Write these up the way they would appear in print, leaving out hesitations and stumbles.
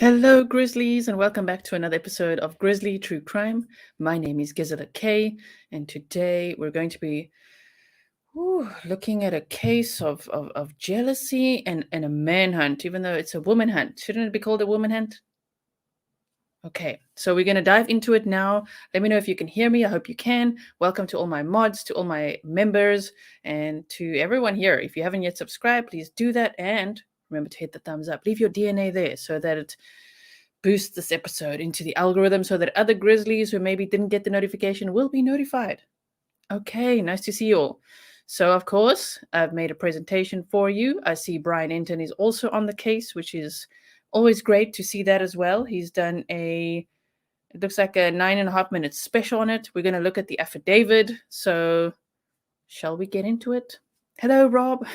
Hello, Grizzlies, and welcome back to another episode of Grizzly True Crime. My name is Gisela K, and today we're going to be looking at a case of jealousy and a manhunt, even though it's a woman hunt. Shouldn't it be called a woman hunt? Okay, so we're going to dive into it now. Let me know if you can hear me. I hope you can. Welcome to all my mods, to all my members, and to everyone here. If you haven't yet subscribed, please do that. And remember to hit the thumbs up. Leave your DNA there so that it boost this episode into the algorithm so that other Grizzlies who maybe didn't get the notification will be notified. Okay, nice to see you all. So, of course, I've made a presentation for you. I see Brian Enton is also on the case, which is always great to see that as well. He's done it looks like a 9.5 minute special on it. We're going to look at the affidavit. So, shall we get into it? Hello, Rob.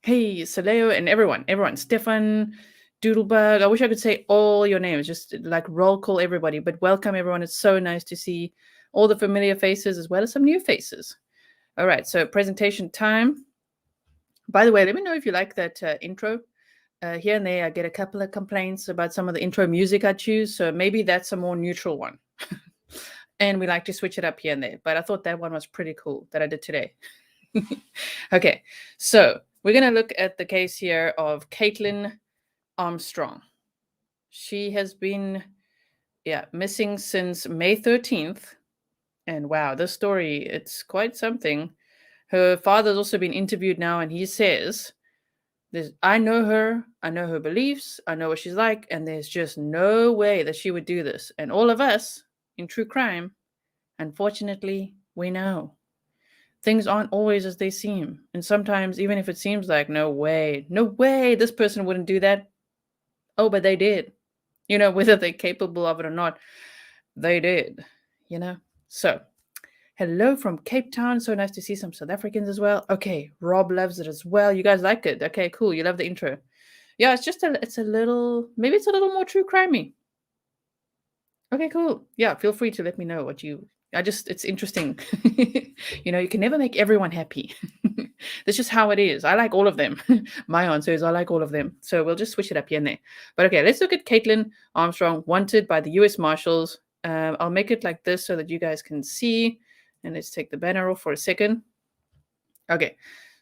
Hey, Saleo, and everyone. Stefan, Doodlebug. I wish I could say all your names, just like roll call everybody. But welcome, everyone. It's so nice to see all the familiar faces as well as some new faces. All right, so presentation time. By the way, let me know if you like that intro. Here and there, I get a couple of complaints about some of the intro music I choose. So maybe that's a more neutral one. And we like to switch it up here and there. But I thought that one was pretty cool that I did today. Okay, so we're going to look at the case here of Kaitlin Armstrong. She has been missing since May 13th. And wow, this story, it's quite something. Her father's also been interviewed now, and he says, I know her beliefs, I know what she's like, and there's just no way that she would do this. And all of us in true crime, unfortunately, we know. Things aren't always as they seem. And sometimes, even if it seems like, no way, this person wouldn't do that. Oh, but they did. Whether they're capable of it or not, they did. So, hello from Cape Town. So nice to see some South Africans as well. Okay, Rob loves it as well. You guys like it? Okay, cool. You love the intro. Yeah, it's a little more true crimey. Okay, cool. Yeah, feel free to let me know it's interesting. You can never make everyone happy. That's just how it is. I like all of them. My answer is I like all of them. So we'll just switch it up here and there. But okay, let's look at Kaitlin Armstrong, wanted by the U.S. Marshals. I'll make it like this so that you guys can see. And let's take the banner off for a second. Okay,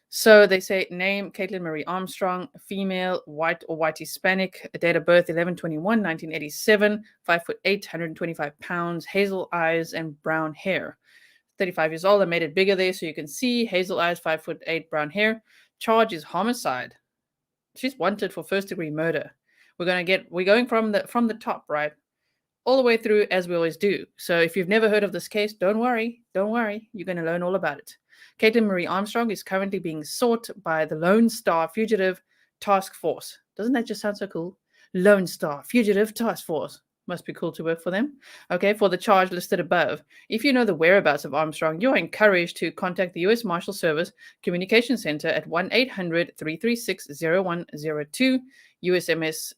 so they say name Kaitlin Marie Armstrong, female, white or white Hispanic, date of birth 11/21/1987, 5'8", 125 pounds, hazel eyes and brown hair. 35 years old. I made it bigger there so you can see. Hazel eyes, 5'8", brown hair. Charge is homicide. She's wanted for first-degree murder. We're going from the top, right? All the way through as we always do. So if you've never heard of this case, don't worry. You're going to learn all about it. Kaitlin Marie Armstrong is currently being sought by the Lone Star Fugitive Task Force. Doesn't that just sound so cool? Lone Star Fugitive Task Force. Must be cool to work for them. Okay, for the charge listed above. If you know the whereabouts of Armstrong, you're encouraged to contact the U.S. Marshal Service Communication Center at 1-800-336-0102, USMS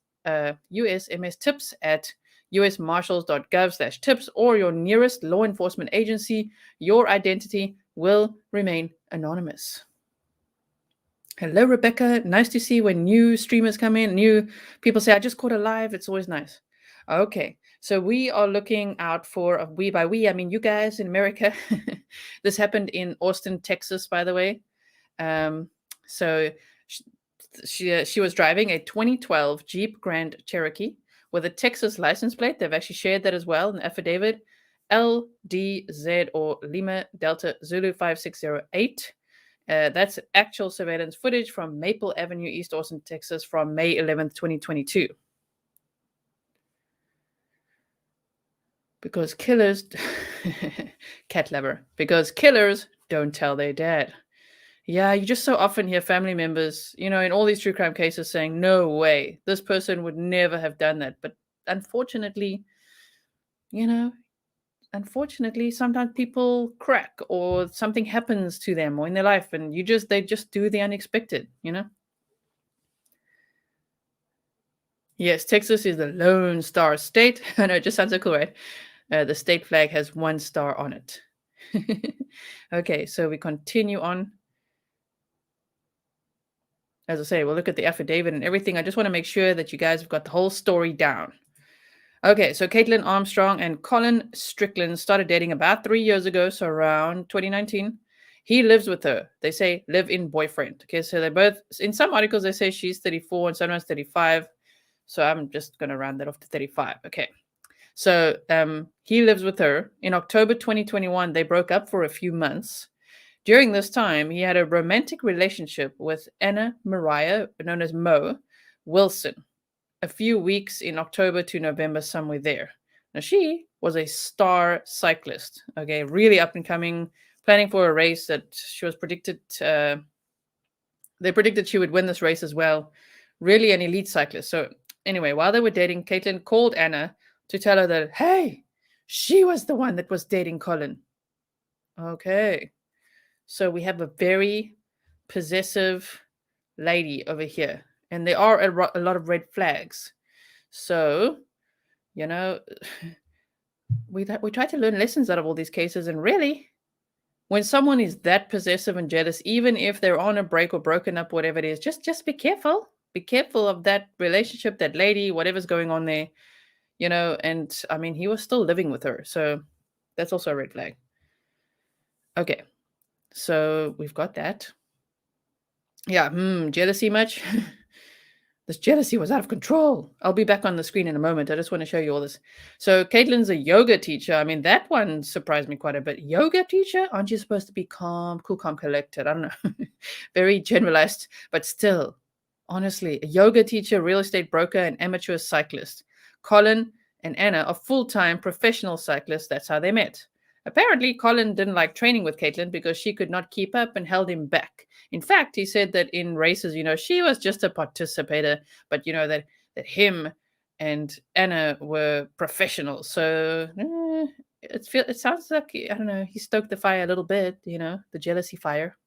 tips at usmarshals.gov/tips, or your nearest law enforcement agency. Your identity will remain anonymous. Hello, Rebecca. Nice to see when new streamers come in, new people say, I just caught a live. It's always nice. Okay, so we are looking out for, we by we, I mean you guys in America. This happened in Austin, Texas, by the way. So she was driving a 2012 Jeep Grand Cherokee with a Texas license plate. They've actually shared that as well in the affidavit. LDZ, or Lima Delta Zulu 5608. That's actual surveillance footage from Maple Avenue, East Austin, Texas, from May 11th, 2022. Because killers, cat lover, because killers don't tell their dad. Yeah, you just so often hear family members, in all these true crime cases saying, no way, this person would never have done that. But unfortunately, sometimes people crack or something happens to them or in their life, and they just do the unexpected, Yes, Texas is the Lone Star State. I know, it just sounds so cool, right? The state flag has 1 star on it. Okay, so we continue on. as I say, we'll look at the affidavit and everything. I just want to make sure that you guys have got the whole story down. Okay, so Kaitlin Armstrong and Colin Strickland started dating about 3 years ago, so around 2019. He lives with her. They say live-in boyfriend. Okay, so they're both, in some articles, they say she's 34 and sometimes 35. So I'm just going to round that off to 35. Okay. So he lives with her. In October 2021, they broke up for a few months. During this time, he had a romantic relationship with Anna Moriah, known as Mo Wilson, a few weeks in October to November, somewhere there. Now, she was a star cyclist, okay, really up and coming, planning for a race that she was predicted, they predicted she would win this race as well. Really an elite cyclist. So anyway, while they were dating, Kaitlin called Anna to tell her that, hey, she was the one that was dating Colin. Okay. So we have a very possessive lady over here. And there are a lot of red flags. So, you know, we try to learn lessons out of all these cases. And really, when someone is that possessive and jealous, even if they're on a break or broken up, whatever it is, just be careful. Be careful of that relationship, that lady, whatever's going on there. And I mean, he was still living with her. So that's also a red flag. Okay. So we've got that. Yeah. Jealousy much? This jealousy was out of control. I'll be back on the screen in a moment. I just want to show you all this. So Kaitlin's a yoga teacher. I mean, that one surprised me quite a bit. Yoga teacher? Aren't you supposed to be calm, cool, calm, collected? I don't know. Very generalized, but still, honestly, a yoga teacher, real estate broker, and amateur cyclist. Colin and Anna are full-time professional cyclists. That's how they met. Apparently, Colin didn't like training with Kaitlin because she could not keep up and held him back. In fact, he said that in races, she was just a participator, but that him and Anna were professionals. So it sounds like, I don't know, he stoked the fire a little bit, the jealousy fire.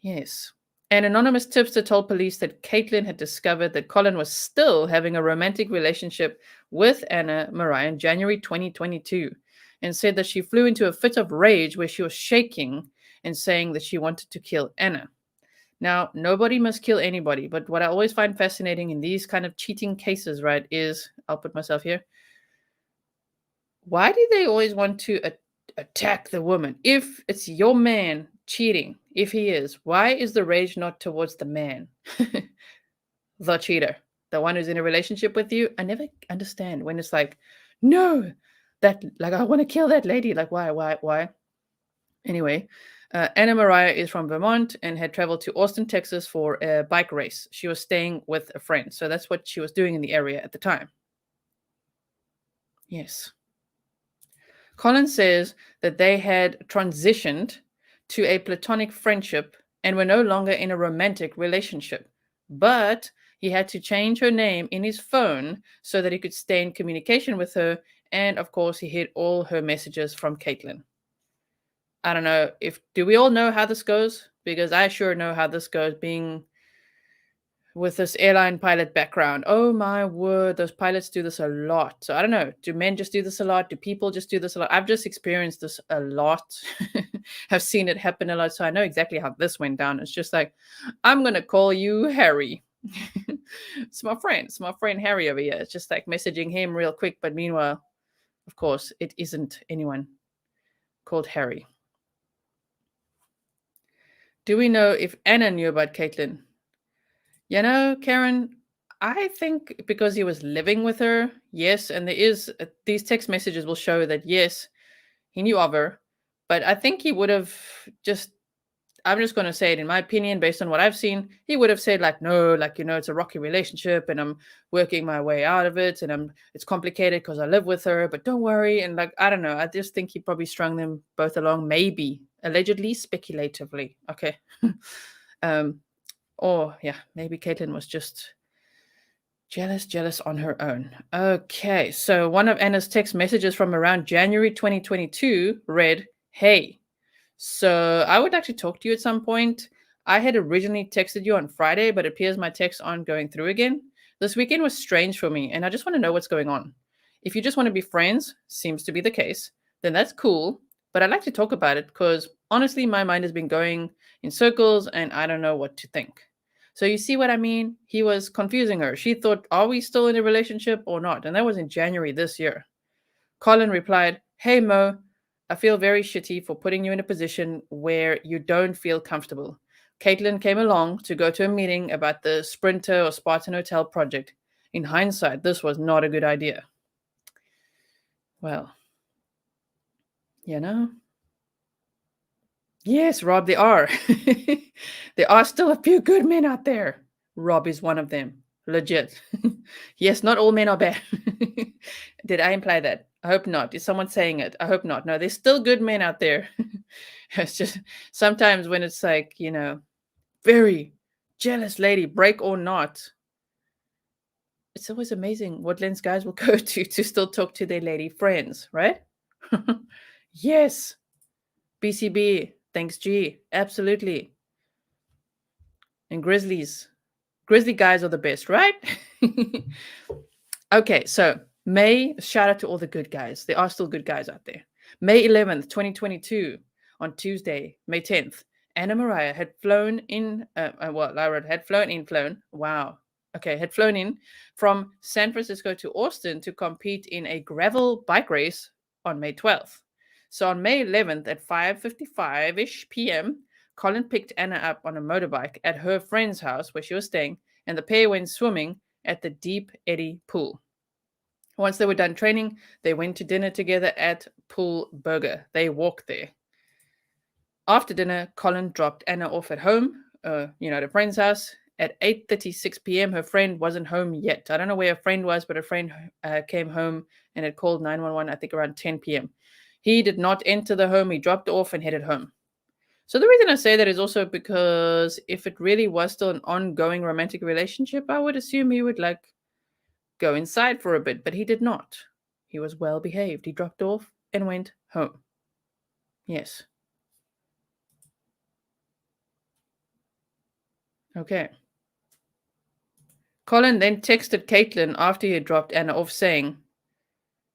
Yes. An anonymous tipster told police that Kaitlin had discovered that Colin was still having a romantic relationship with Anna Moriah in January 2022. And said that she flew into a fit of rage where she was shaking and saying that she wanted to kill Anna. Now, nobody must kill anybody, but what I always find fascinating in these kind of cheating cases, right, is, I'll put myself here, why do they always want to attack the woman? If it's your man cheating, if he is, why is the rage not towards the man? The cheater, the one who's in a relationship with you? I never understand when it's like, no, that, like, I want to kill that lady. Like, why? Anyway, Anna Moriah is from Vermont and had traveled to Austin, Texas for a bike race. She was staying with a friend. So that's what she was doing in the area at the time. Yes. Colin says that they had transitioned to a platonic friendship and were no longer in a romantic relationship. But he had to change her name in his phone so that he could stay in communication with her. And of course, he hid all her messages from Kaitlin. I don't know do we all know how this goes? Because I sure know how this goes, being with this airline pilot background. Oh my word, those pilots do this a lot. So I don't know, do men just do this a lot? Do people just do this a lot? I've just experienced this a lot. I've seen it happen a lot. So I know exactly how this went down. It's just like, I'm going to call you Harry. It's my friend Harry over here. It's just like messaging him real quick. But meanwhile, of course, it isn't anyone called Harry. Do we know if Anna knew about Kaitlin? Karen, I think because he was living with her, yes, and there is, these text messages will show that, yes, he knew of her, but I think he would have I'm just going to say it in my opinion, based on what I've seen, he would have said like, no, like, it's a rocky relationship and I'm working my way out of it and it's complicated because I live with her, but don't worry. And like, I don't know. I just think he probably strung them both along, maybe, allegedly, speculatively. Okay. Or yeah, maybe Kaitlin was just jealous on her own. Okay. So one of Anna's text messages from around January 2022 read, hey, so I would actually talk to you at some point. I had originally texted you on Friday, but it appears my texts aren't going through again. This weekend was strange for me, and I just want to know what's going on. If you just want to be friends, seems to be the case, then that's cool. But I'd like to talk about it because honestly, my mind has been going in circles and I don't know what to think. So you see what I mean? He was confusing her. She thought, are we still in a relationship or not? And that was in January this year. Colin replied, "Hey Mo, I feel very shitty for putting you in a position where you don't feel comfortable. Kaitlin came along to go to a meeting about the Sprinter or Spartan Hotel project. In hindsight, this was not a good idea." Well, you know. Yes, Rob, there are. There are still a few good men out there. Rob is one of them. Legit. Yes, not all men are bad. Did I imply that? I hope not. Is someone saying it? I hope not. No, there's still good men out there. It's just sometimes when it's like, very jealous lady, break or not, it's always amazing what lengths guys will go to still talk to their lady friends, right? Yes. BCB. Thanks, G. Absolutely. And Grizzly guys are the best, right? Okay, so shout out to all the good guys. There are still good guys out there. May 11th, 2022, on Tuesday, May 10th, Anna Moriah had flown in, wow. Okay, had flown in from San Francisco to Austin to compete in a gravel bike race on May 12th. So on May 11th at 5:55-ish p.m., Colin picked Anna up on a motorbike at her friend's house where she was staying, and the pair went swimming at the Deep Eddy Pool. Once they were done training, they went to dinner together at Pool Burger. They walked there. After dinner, Colin dropped Anna off at home, at a friend's house. At 8:36 p.m., her friend wasn't home yet. I don't know where her friend was, but her friend came home and had called 911, I think around 10 p.m. He did not enter the home. He dropped off and headed home. So the reason I say that is also because if it really was still an ongoing romantic relationship, I would assume he would go inside for a bit, but he did not. He was well behaved. He dropped off and went home. Yes. Okay. Colin then texted Kaitlin after he had dropped Anna off saying,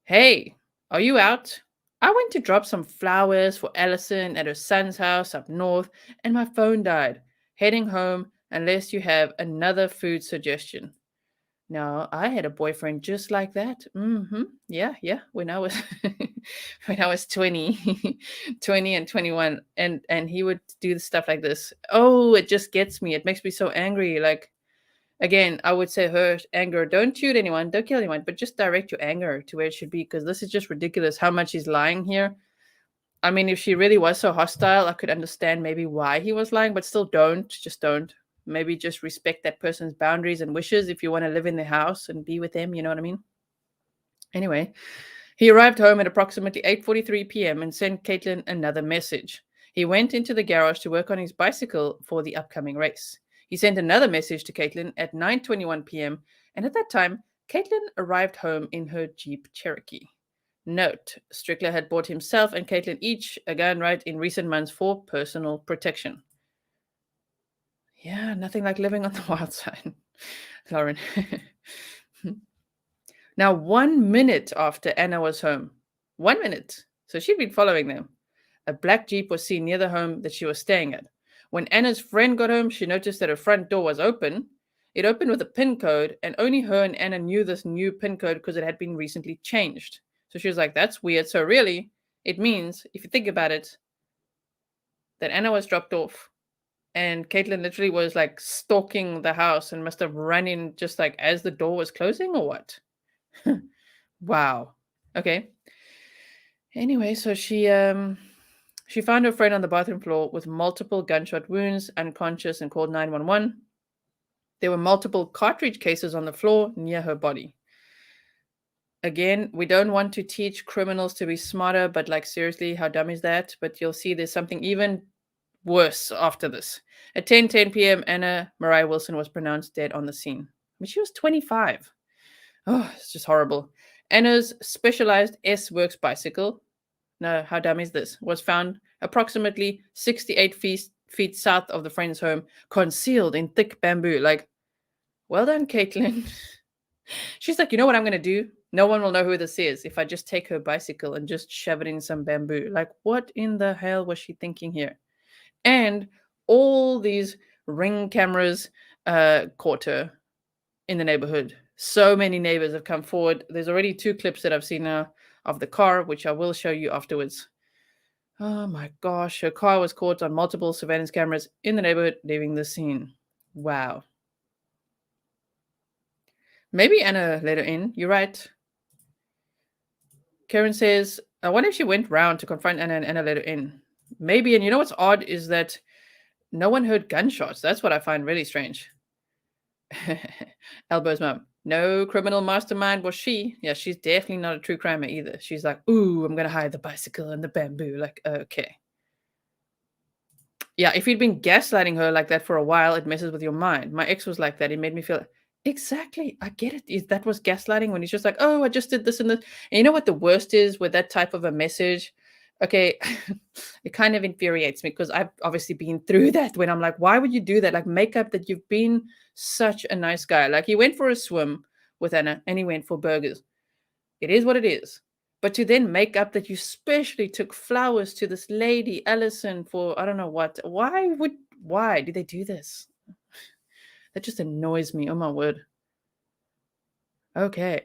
"Hey, are you out? I went to drop some flowers for Allison at her son's house up north, and my phone died. Heading home unless you have another food suggestion." Now, I had a boyfriend just like that. Yeah. When I was when I was 20, 20 and 21, and he would do stuff like this. Oh, it just gets me. It makes me so angry. Like, again, I would say her anger, don't shoot anyone, don't kill anyone, but just direct your anger to where it should be, because this is just ridiculous how much he's lying here. I mean, if she really was so hostile, I could understand maybe why he was lying, but still just don't. Maybe just respect that person's boundaries and wishes if you want to live in their house and be with them, you know what I mean? Anyway, he arrived home at approximately 8:43 p.m. and sent Kaitlin another message. He went into the garage to work on his bicycle for the upcoming race. He sent another message to Kaitlin at 9:21 p.m., and at that time, Kaitlin arrived home in her Jeep Cherokee. Note, Strickland had bought himself and Kaitlin each a gun right in recent months for personal protection. Yeah, nothing like living on the wild side, Lauren. Now, 1 minute after Anna was home, 1 minute, so she'd been following them, a black Jeep was seen near the home that she was staying at. When Anna's friend got home, she noticed that her front door was open. It opened with a PIN code, and only her and Anna knew this new PIN code because it had been recently changed. So she was like, that's weird. So really, it means, if you think about it, that Anna was dropped off and Kaitlin literally was like stalking the house and must have run in just like as the door was closing or what? Wow. Okay. Anyway, so she found her friend on the bathroom floor with multiple gunshot wounds, unconscious, and called 911. There were multiple cartridge cases on the floor near her body. Again, we don't want to teach criminals to be smarter, but like seriously, how dumb is that? But you'll see there's something even worse after this. At 10:10 p.m., Anna Moriah Wilson was pronounced dead on the scene. I mean, she was 25. Oh, it's just horrible. Anna's specialized S-Works bicycle, no, how dumb is this, was found approximately 68 feet south of the friend's home, concealed in thick bamboo. Like, well done, Kaitlin. She's like, you know what I'm going to do? No one will know who this is if I just take her bicycle and just shove it in some bamboo. Like, what in the hell was she thinking here? And all these ring cameras, caught her in the neighborhood. So many neighbors have come forward. There's already 2 clips that I've seen now of the car, which I will show you afterwards. Oh my gosh, her car was caught on multiple surveillance cameras in the neighborhood, leaving the scene. Wow. Maybe Anna let her in. You're right. Karen says, I wonder if she went round to confront Anna and Anna let her in. Maybe, and you know what's odd is that no one heard gunshots. That's what I find really strange. Elbow's mom. No criminal mastermind was she. Yeah, she's definitely not a true crimer either. She's like, ooh, I'm going to hide the bicycle and the bamboo. Like, okay. Yeah, if you'd been gaslighting her like that for a while, it messes with your mind. My ex was like that. It made me feel exactly. I get it. That was gaslighting when he's just like, oh, I just did this and this. And you know what the worst is with that type of a message? Okay, it kind of infuriates me because I've obviously been through that when I'm like, why would you do that? Like, make up that you've been such a nice guy. Like, he went for a swim with Anna and he went for burgers. It is what it is. But to then make up that you specially took flowers to this lady, Allison, for I don't know what. Why did they do this? That just annoys me. Oh my word. Okay.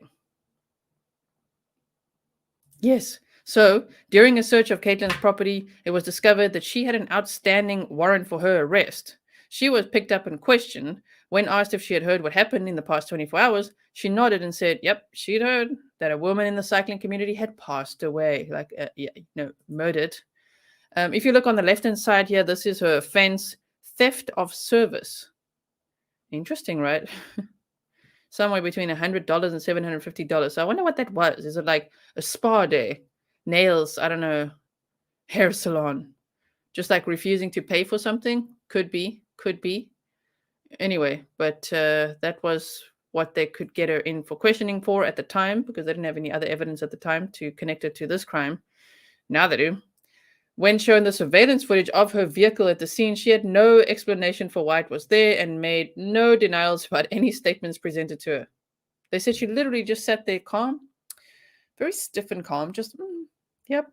Yes. So, during a search of Kaitlin's property, it was discovered that she had an outstanding warrant for her arrest. She was picked up and questioned. When asked if she had heard what happened in the past 24 hours, she nodded and said, yep, she'd heard that a woman in the cycling community had passed away, murdered. If you look on the left-hand side here, this is her offense, theft of service. Interesting, right? Somewhere between $100 and $750. So I wonder what that was. Is it like a spa day? Nails, I don't know, hair salon, just like refusing to pay for something. Could be. Anyway, but that was what they could get her in for questioning for at the time, because they didn't have any other evidence at the time to connect her to this crime. Now they do. When shown the surveillance footage of her vehicle at the scene, she had no explanation for why it was there and made no denials about any statements presented to her. They said she literally just sat there calm, very stiff and calm, just, yep,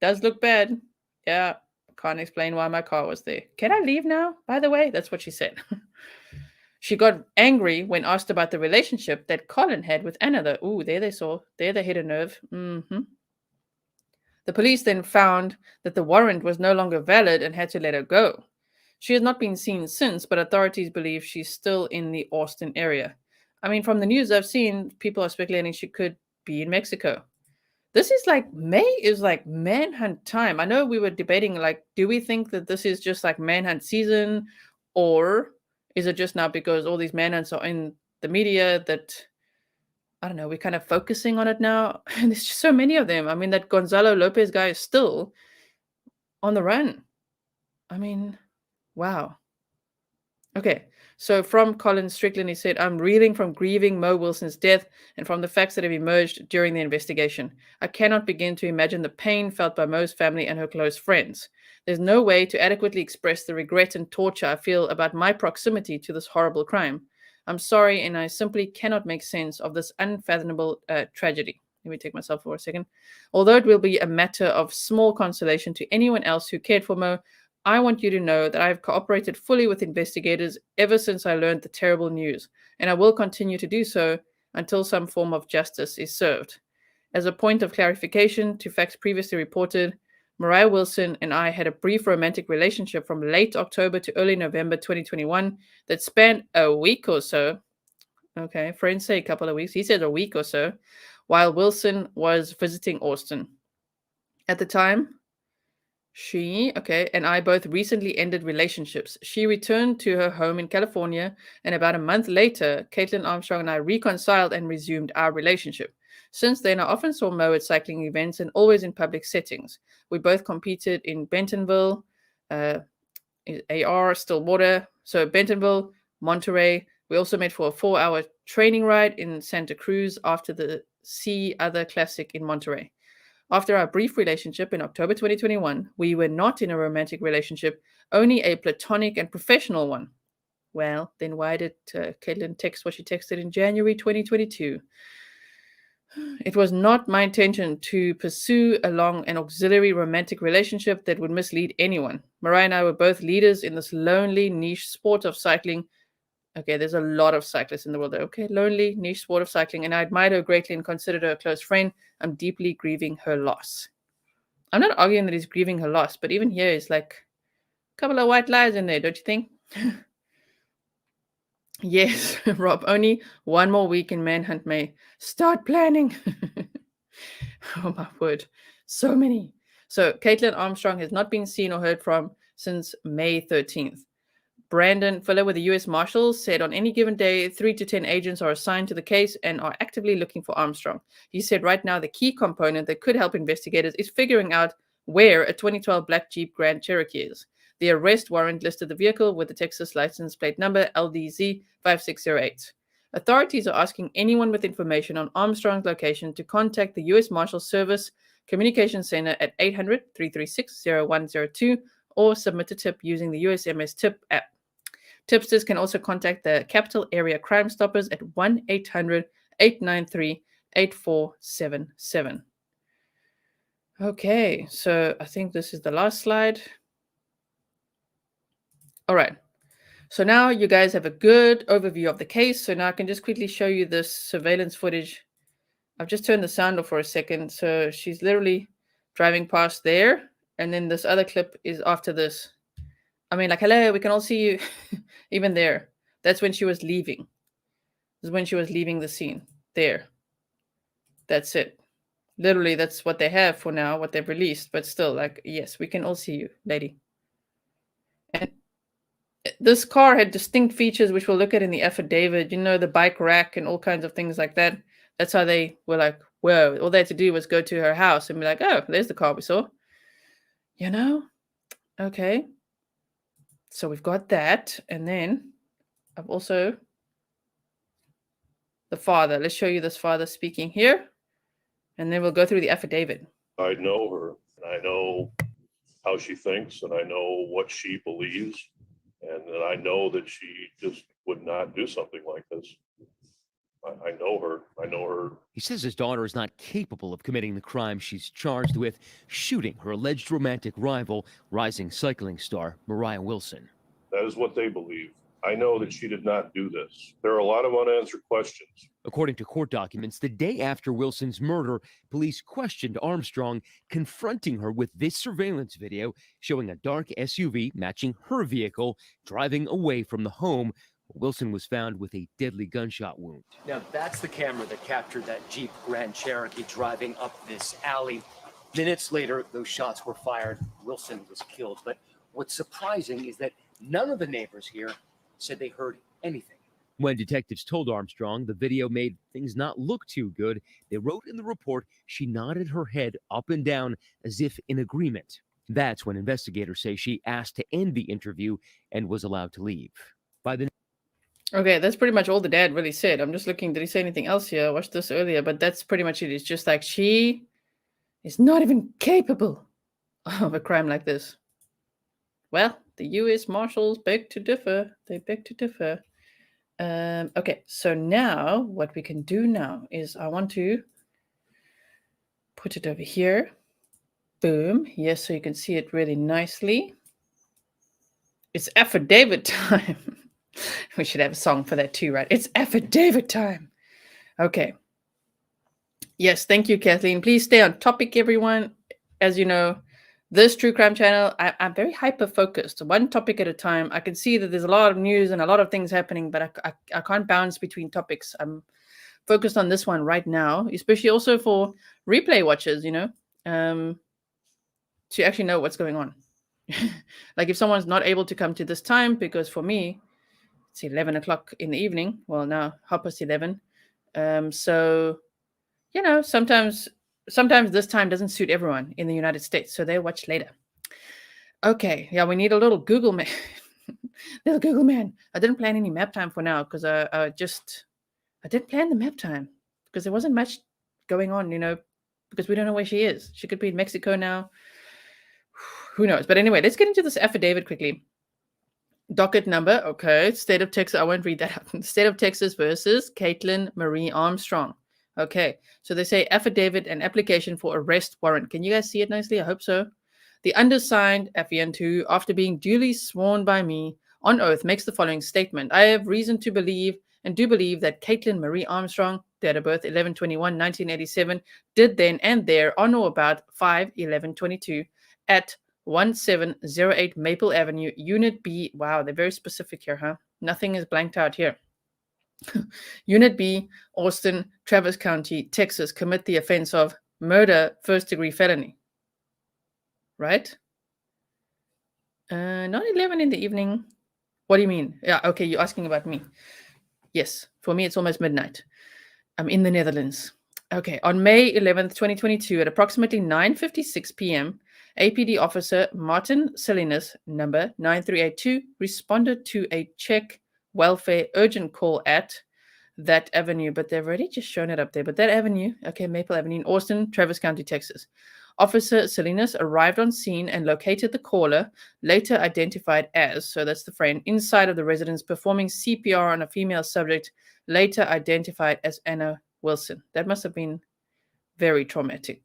does look bad. Yeah, can't explain why my car was there. Can I leave now, by the way? That's what she said. She got angry when asked about the relationship that Colin had with Anna, though. Ooh, there they hit a nerve. The police then found that the warrant was no longer valid and had to let her go. She has not been seen since, but authorities believe she's still in the Austin area. I mean, from the news I've seen, people are speculating she could be in Mexico. This is like, May is like manhunt time. I know we were debating, like, do we think that this is just like manhunt season, or is it just now because all these manhunts are in the media that, I don't know, we're kind of focusing on it now? And there's just so many of them. I mean, that Gonzalo Lopez guy is still on the run. I mean, wow. Okay, so from Colin Strickland, he said, I'm reeling from grieving Mo Wilson's death and from the facts that have emerged during the investigation. I cannot begin to imagine the pain felt by Mo's family and her close friends. There's no way to adequately express the regret and torture I feel about my proximity to this horrible crime. I'm sorry, and I simply cannot make sense of this unfathomable tragedy. Let me take myself for a second. Although it will be a matter of small consolation to anyone else who cared for Mo, I want you to know that I have cooperated fully with investigators ever since I learned the terrible news, and I will continue to do so until some form of justice is served. As a point of clarification to facts previously reported, Moriah Wilson and I had a brief romantic relationship from late October to early November 2021 that spanned a week or so. Okay, friends say a couple of weeks. He said a week or so, while Wilson was visiting Austin. At the time, she and I both recently ended relationships. She returned to her home in California, and about a month later, Kaitlin Armstrong and I reconciled and resumed our relationship. Since then, I often saw Mo at cycling events and always in public settings. We both competed in Bentonville, AR, Stillwater, so Bentonville, Monterey. We also met for a 4-hour training ride in Santa Cruz after the See Other Classic in Monterey. After our brief relationship in October 2021, we were not in a romantic relationship, only a platonic and professional one. Well, then why did Kaitlin text what she texted in January 2022? It was not my intention to pursue along an auxiliary romantic relationship that would mislead anyone. Moriah and I were both leaders in this lonely niche sport of cycling. Okay, there's a lot of cyclists in the world. Okay, lonely, niche sport of cycling, and I admired her greatly and considered her a close friend. I'm deeply grieving her loss. I'm not arguing that he's grieving her loss, but even here is like a couple of white lies in there, don't you think? Yes, Rob, only one more week in Manhunt May. Start planning. Oh my word. So many. So Kaitlin Armstrong has not been seen or heard from since May 13th. Brandon Fuller with the U.S. Marshals said on any given day, 3 to 10 agents are assigned to the case and are actively looking for Armstrong. He said right now the key component that could help investigators is figuring out where a 2012 black Jeep Grand Cherokee is. The arrest warrant listed the vehicle with the Texas license plate number LDZ 5608. Authorities are asking anyone with information on Armstrong's location to contact the U.S. Marshals Service Communications Center at 800-336-0102 or submit a tip using the USMS Tip app. Tipsters can also contact the Capital Area Crime Stoppers at 1-800-893-8477. Okay, so I think this is the last slide. All right. So now you guys have a good overview of the case. So now I can just quickly show you this surveillance footage. I've just turned the sound off for a second. So she's literally driving past there. And then this other clip is after this. I mean, like, hello, we can all see you. Even there. That's when she was leaving. This is when she was leaving the scene. There. That's it. Literally, that's what they have for now, what they've released. But still, like, yes, we can all see you, lady. And this car had distinct features, which we'll look at in the affidavit. You know, the bike rack and all kinds of things like that. That's how they were like, whoa. All they had to do was go to her house and be like, oh, there's the car we saw. You know? Okay. So we've got that. And then I've also the father. Let's show you this father speaking here. And then we'll go through the affidavit. I know her, and I know how she thinks, and I know what she believes, and I know that she just would not do something like this. I know her. I know her. He says his daughter is not capable of committing the crime she's charged with, shooting her alleged romantic rival, rising cycling star Moriah Wilson. That is what they believe. I know that she did not do this. There are a lot of unanswered questions. According to court documents, the day after Wilson's murder, police questioned Armstrong, confronting her with this surveillance video showing a dark SUV matching her vehicle driving away from the home. Wilson was found with a deadly gunshot wound. Now, that's the camera that captured that Jeep Grand Cherokee driving up this alley. Minutes later, those shots were fired. Wilson was killed. But what's surprising is that none of the neighbors here said they heard anything. When detectives told Armstrong the video made things not look too good, they wrote in the report she nodded her head up and down as if in agreement. That's when investigators say she asked to end the interview and was allowed to leave. Okay, that's pretty much all the dad really said. I'm just looking, did he say anything else here? I watched this earlier, but that's pretty much it. It's just like she is not even capable of a crime like this. Well, the U.S. Marshals beg to differ. They beg to differ. Okay, so now what we can do now is I want to put it over here. Boom. Yes, so you can see it really nicely. It's affidavit time. We should have a song for that too, right? It's affidavit time. Okay. Yes, thank you, Kathleen. Please stay on topic, everyone. As you know, this true crime channel, I'm very hyper-focused. One topic at a time. I can see that there's a lot of news and a lot of things happening, but I can't bounce between topics. I'm focused on this one right now, especially also for replay watchers, you know, to actually know what's going on. Like if someone's not able to come to this time, because for me, it's 11 o'clock in the evening. Well, now 11:30. So, you know, sometimes this time doesn't suit everyone in the United States, so they watch later. Okay, yeah, we need a little Google man. Little Google man. I didn't plan any map time for now because I didn't plan the map time because there wasn't much going on, you know, because we don't know where she is. She could be in Mexico now. Who knows? But anyway, let's get into this affidavit quickly. Docket number, okay. State of Texas. I won't read that out. State of Texas versus Kaitlin Marie Armstrong. Okay, so they say affidavit and application for arrest warrant. Can you guys see it nicely? I hope so. The undersigned, affiant who, after being duly sworn by me, on oath, makes the following statement. I have reason to believe and do believe that Kaitlin Marie Armstrong, date of birth 11/21/1987, did then and there on or about 5/11/22 at 1708 Maple Avenue, Unit B. Wow, they're very specific here, huh? Nothing is blanked out here. Unit B, Austin, Travis County, Texas, commit the offense of murder, first-degree felony. Right? Not 11 in the evening. What do you mean? Yeah, okay, you're asking about me. Yes, for me it's almost midnight. I'm in the Netherlands. Okay, on May 11th, 2022, at approximately 9:56 p.m., APD officer Martin Salinas, number 9382, responded to a Czech welfare urgent call at that avenue, but they've already just shown it up there. But that avenue, okay, Maple Avenue in Austin, Travis County, Texas. Officer Salinas arrived on scene and located the caller, later identified as, so that's the friend, inside of the residence performing CPR on a female subject, later identified as Anna Wilson. That must have been very traumatic.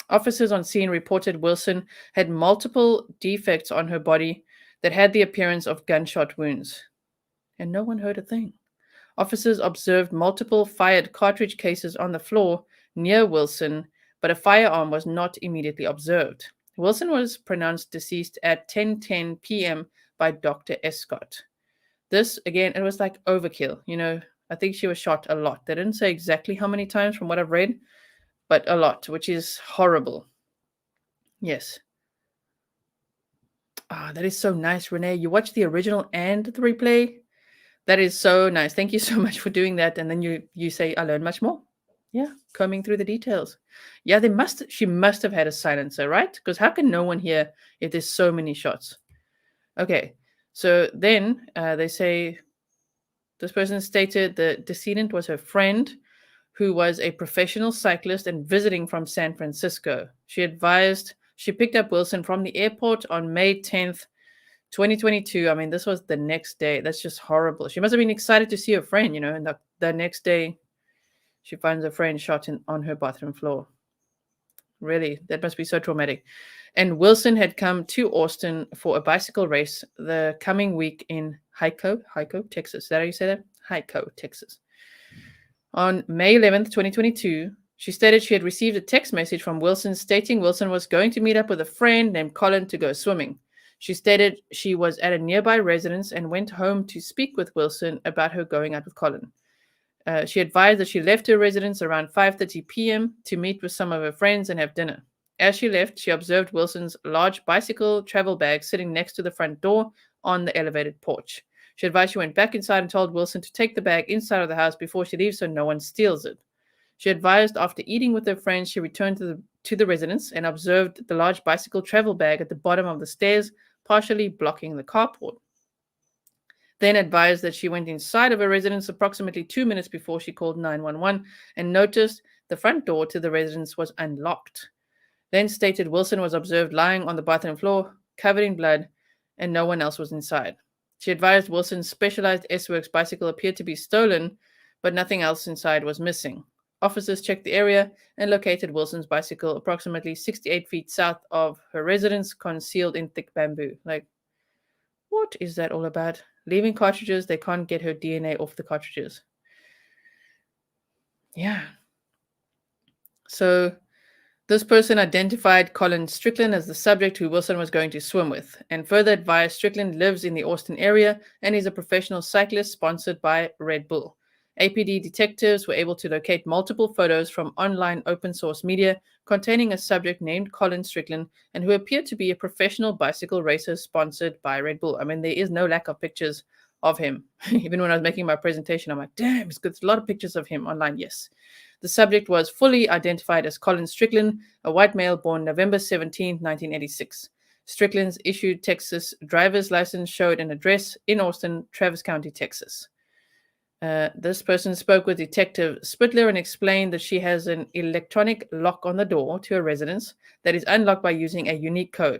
Officers on scene reported Wilson had multiple defects on her body that had the appearance of gunshot wounds, and no one heard a thing. Officers observed multiple fired cartridge cases on the floor near Wilson, but a firearm was not immediately observed. Wilson was pronounced deceased at 10:10 p.m. by Dr. Escott. This, again, it was like overkill. You know, I think she was shot a lot. They didn't say exactly how many times from what I've read, but a lot, which is horrible. Yes. Ah, that is so nice, Renee. You watched the original and the replay? That is so nice. Thank you so much for doing that. And then you say, I learned much more. Yeah, combing through the details. Yeah, she must have had a silencer, right? Because how can no one hear if there's so many shots? Okay, so then they say this person stated the decedent was her friend who was a professional cyclist and visiting from San Francisco. She advised she picked up Wilson from the airport on May 10th, 2022. I mean, this was the next day. That's just horrible. She must have been excited to see her friend, you know, and the next day she finds her friend shot on her bathroom floor. Really, that must be so traumatic. And Wilson had come to Austin for a bicycle race the coming week in Hico, Texas. Is that how you say that? Hico, Texas. On May 11th, 2022, she stated she had received a text message from Wilson stating Wilson was going to meet up with a friend named Colin to go swimming. She stated she was at a nearby residence and went home to speak with Wilson about her going out with Colin. She advised that she left her residence around 5:30 p.m. to meet with some of her friends and have dinner. As she left, she observed Wilson's large bicycle travel bag sitting next to the front door on the elevated porch. She advised she went back inside and told Wilson to take the bag inside of the house before she leaves so no one steals it. She advised after eating with her friends, she returned to the residence and observed the large bicycle travel bag at the bottom of the stairs, partially blocking the carport. Then advised that she went inside of her residence approximately 2 minutes before she called 911 and noticed the front door to the residence was unlocked. Then stated Wilson was observed lying on the bathroom floor, covered in blood, and no one else was inside. She advised Wilson's Specialized S-Works bicycle appeared to be stolen, but nothing else inside was missing. Officers checked the area and located Wilson's bicycle approximately 68 feet south of her residence, concealed in thick bamboo. Like, what is that all about? Leaving cartridges, they can't get her DNA off the cartridges. Yeah. So this person identified Colin Strickland as the subject who Wilson was going to swim with, and further advised Strickland lives in the Austin area and is a professional cyclist sponsored by Red Bull. APD detectives were able to locate multiple photos from online open source media containing a subject named Colin Strickland and who appeared to be a professional bicycle racer sponsored by Red Bull. I mean, there is no lack of pictures of him. Even when I was making my presentation, I'm like, damn, it's good. There's a lot of pictures of him online. Yes. The subject was fully identified as Colin Strickland, a white male born November 17, 1986. Strickland's issued Texas driver's license showed an address in Austin, Travis County, Texas. This person spoke with Detective Spitler and explained that she has an electronic lock on the door to her residence that is unlocked by using a unique code.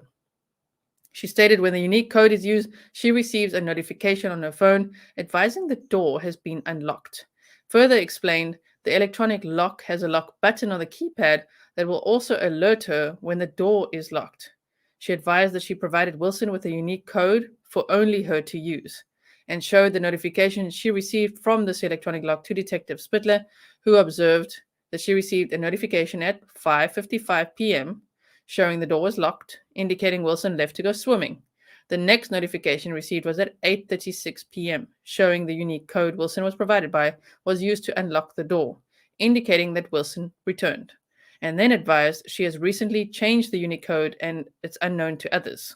She stated when the unique code is used, she receives a notification on her phone advising the door has been unlocked. Further explained, the electronic lock has a lock button on the keypad that will also alert her when the door is locked. She advised that she provided Wilson with a unique code for only her to use, and showed the notification she received from this electronic lock to Detective Spittler, who observed that she received a notification at 5:55 p.m. showing the door was locked, indicating Wilson left to go swimming. The next notification received was at 8:36 p.m., showing the unique code Wilson was provided by was used to unlock the door, indicating that Wilson returned, and then advised she has recently changed the unique code and it's unknown to others.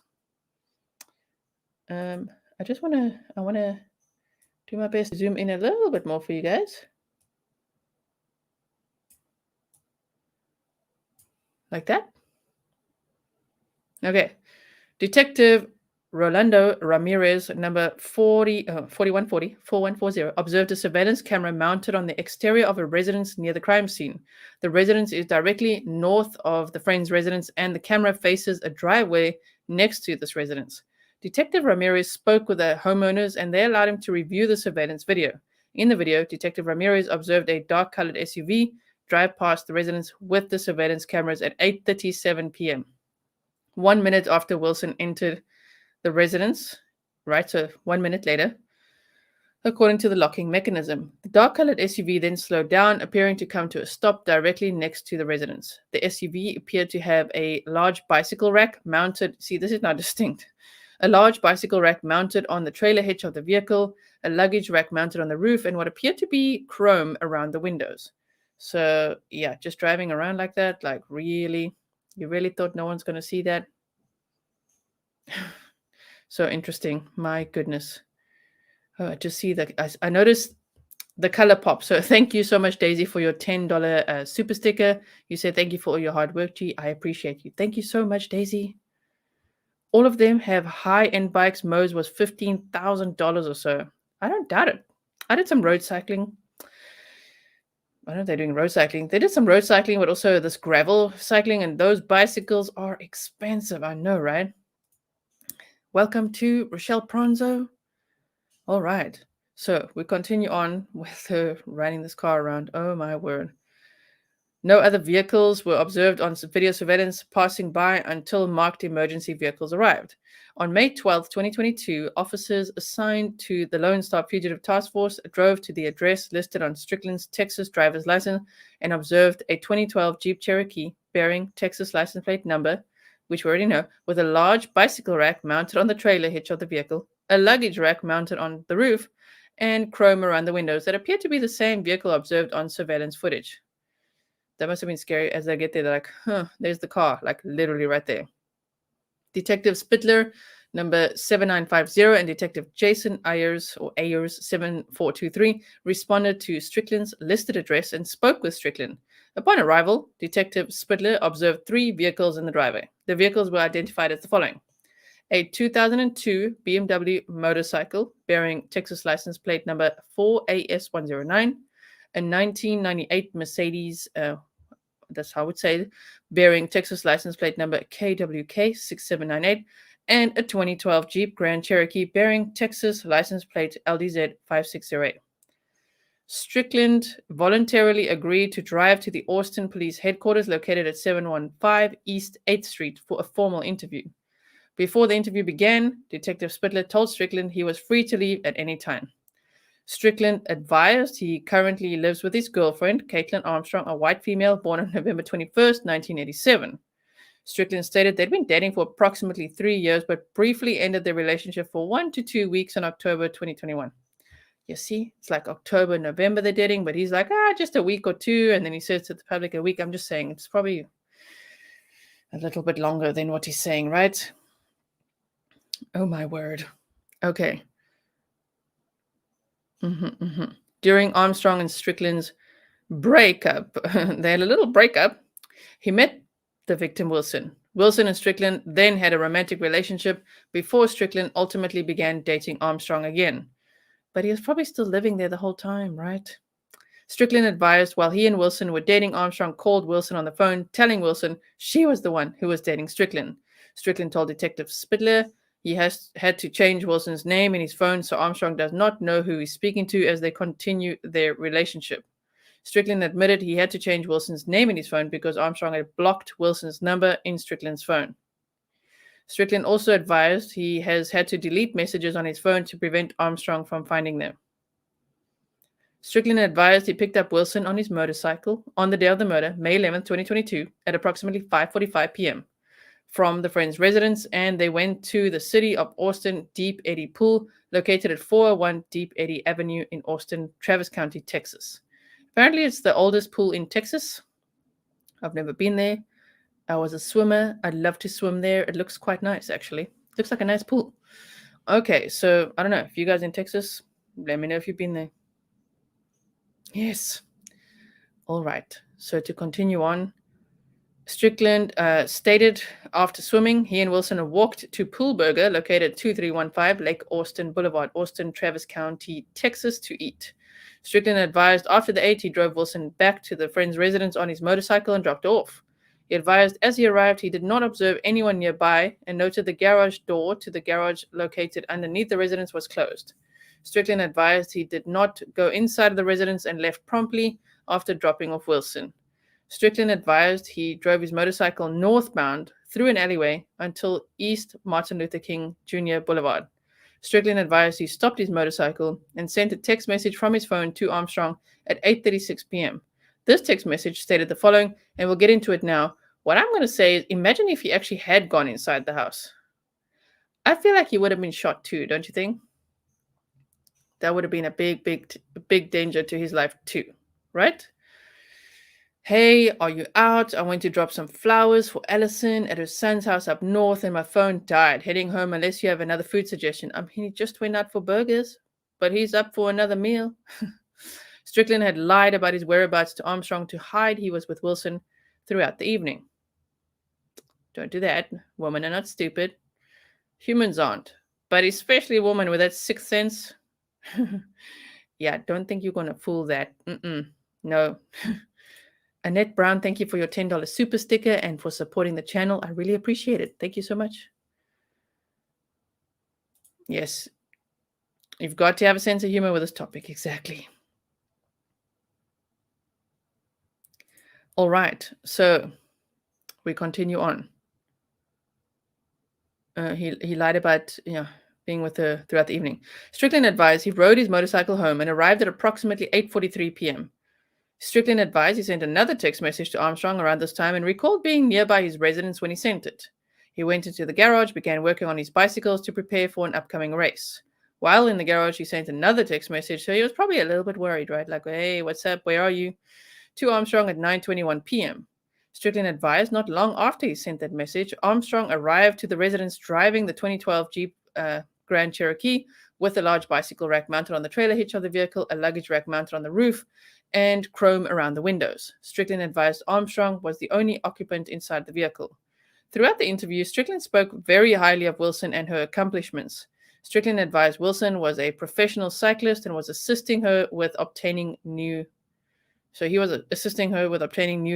I want to do my best to zoom in a little bit more for you guys. Like that. Okay. Detective Rolando Ramirez, number 4140, observed a surveillance camera mounted on the exterior of a residence near the crime scene. The residence is directly north of the friend's residence, and the camera faces a driveway next to this residence. Detective Ramirez spoke with the homeowners, and they allowed him to review the surveillance video. In the video, Detective Ramirez observed a dark-colored SUV drive past the residence with the surveillance cameras at 8:37 p.m. 1 minute after Wilson entered the residence, right? So 1 minute later, according to the locking mechanism. The dark-colored SUV then slowed down, appearing to come to a stop directly next to the residence. The SUV appeared to have a large bicycle rack mounted. See, this is not distinct. A large bicycle rack mounted on the trailer hitch of the vehicle, a luggage rack mounted on the roof, and what appeared to be chrome around the windows. So, yeah, just driving around like that, like really? You really thought no one's going to see that? So interesting. My goodness. Oh, I just see that. I noticed the color pop. So thank you so much, Daisy, for your $10 super sticker. You said thank you for all your hard work, G. I appreciate you. Thank you so much, Daisy. All of them have high-end bikes. Mo's was $15,000 or so. I don't doubt it. I did some road cycling. I don't know if they're doing road cycling. They did some road cycling, but also this gravel cycling, and those bicycles are expensive. I know, right? Welcome to Rochelle Pronzo. All right. So we continue on with her riding this car around. Oh, my word. No other vehicles were observed on video surveillance passing by until marked emergency vehicles arrived. On May 12, 2022, officers assigned to the Lone Star Fugitive Task Force drove to the address listed on Strickland's Texas driver's license and observed a 2012 Jeep Cherokee bearing Texas license plate number, which we already know, with a large bicycle rack mounted on the trailer hitch of the vehicle, a luggage rack mounted on the roof, and chrome around the windows that appear to be the same vehicle observed on surveillance footage. That must have been scary. As they get there, they're like, there's the car, like literally right there. Detective Spittler, number 7950, and Detective Jason Ayers, or Ayers 7423, responded to Strickland's listed address and spoke with Strickland. Upon arrival, Detective Spittler observed 3 vehicles in the driveway. The vehicles were identified as the following: a 2002 BMW motorcycle bearing Texas license plate number 4AS109, a 1998 Mercedes, that's how I would say it, bearing Texas license plate number KWK6798, and a 2012 Jeep Grand Cherokee bearing Texas license plate LDZ5608. Strickland voluntarily agreed to drive to the Austin Police Headquarters located at 715 East 8th Street for a formal interview. Before the interview began, Detective Spittler told Strickland he was free to leave at any time. Strickland advised he currently lives with his girlfriend, Kaitlin Armstrong, a white female born on November 21st, 1987. Strickland stated they'd been dating for approximately 3 years, but briefly ended their relationship for 1 to 2 weeks in October 2021. You see, it's like October, November they're dating, but he's like, just a week or 2, and then he says to the public a week. I'm just saying it's probably a little bit longer than what he's saying, right? Oh, my word. Okay. During Armstrong and Strickland's breakup, they had a little breakup. He met the victim, Wilson. Wilson and Strickland then had a romantic relationship before Strickland ultimately began dating Armstrong again. But he was probably still living there the whole time, right? Strickland advised while he and Wilson were dating, Armstrong called Wilson on the phone, telling Wilson she was the one who was dating Strickland. Strickland told Detective Spittler he had to change Wilson's name in his phone so Armstrong does not know who he's speaking to as they continue their relationship. Strickland admitted he had to change Wilson's name in his phone because Armstrong had blocked Wilson's number in Strickland's phone. Strickland also advised he has had to delete messages on his phone to prevent Armstrong from finding them. Strickland advised he picked up Wilson on his motorcycle on the day of the murder, May 11, 2022, at approximately 5:45 p.m. from the friend's residence, and they went to the City of Austin Deep Eddy Pool, located at 401 Deep Eddy Avenue in Austin, Travis County, Texas. Apparently, it's the oldest pool in Texas. I've never been there. I was a swimmer. I'd love to swim there. It looks quite nice, actually. It looks like a nice pool. Okay, so I don't know. If you guys in Texas, let me know if you've been there. Yes. All right. So to continue on, Strickland stated after swimming, he and Wilson walked to Pool Burger, located at 2315 Lake Austin Boulevard, Austin, Travis County, Texas, to eat. Strickland advised after the 8, he drove Wilson back to the friend's residence on his motorcycle and dropped off. He advised as he arrived, he did not observe anyone nearby and noted the garage door to the garage located underneath the residence was closed. Strickland advised he did not go inside of the residence and left promptly after dropping off Wilson. Strickland advised he drove his motorcycle northbound through an alleyway until East Martin Luther King Jr. Boulevard. Strickland advised he stopped his motorcycle and sent a text message from his phone to Armstrong at 8:36 p.m. This text message stated the following, and we'll get into it now. What I'm going to say is, imagine if he actually had gone inside the house. I feel like he would have been shot too, don't you think? That would have been a big danger to his life too, right? Hey, are you out? I went to drop some flowers for Allison at her son's house up north and my phone died. Heading home unless you have another food suggestion. I mean, he just went out for burgers, but he's up for another meal. Strickland had lied about his whereabouts to Armstrong to hide he was with Wilson throughout the evening. Don't do that. Women are not stupid. Humans aren't. But especially a woman with that sixth sense. Yeah, don't think you're going to fool that. No. Annette Brown, thank you for your $10 super sticker and for supporting the channel. I really appreciate it. Thank you so much. Yes, you've got to have a sense of humor with this topic. Exactly. All right, so we continue on. He lied about being with her throughout the evening. Strickland advised he rode his motorcycle home and arrived at approximately 8:43 p.m. Strickland advised he sent another text message to Armstrong around this time and recalled being nearby his residence when he sent it. He went into the garage, began working on his bicycles to prepare for an upcoming race. While in the garage, he sent another text message, so he was probably a little bit worried, right? Like, hey, what's up? Where are you? To Armstrong at 9:21 p.m. Strickland advised not long after he sent that message, Armstrong arrived to the residence driving the 2012 Jeep Grand Cherokee with a large bicycle rack mounted on the trailer hitch of the vehicle, a luggage rack mounted on the roof, and chrome around the windows. Strickland advised Armstrong was the only occupant inside the vehicle. Throughout the interview, Strickland spoke very highly of Wilson and her accomplishments. Strickland advised Wilson was a professional cyclist and was assisting her with obtaining new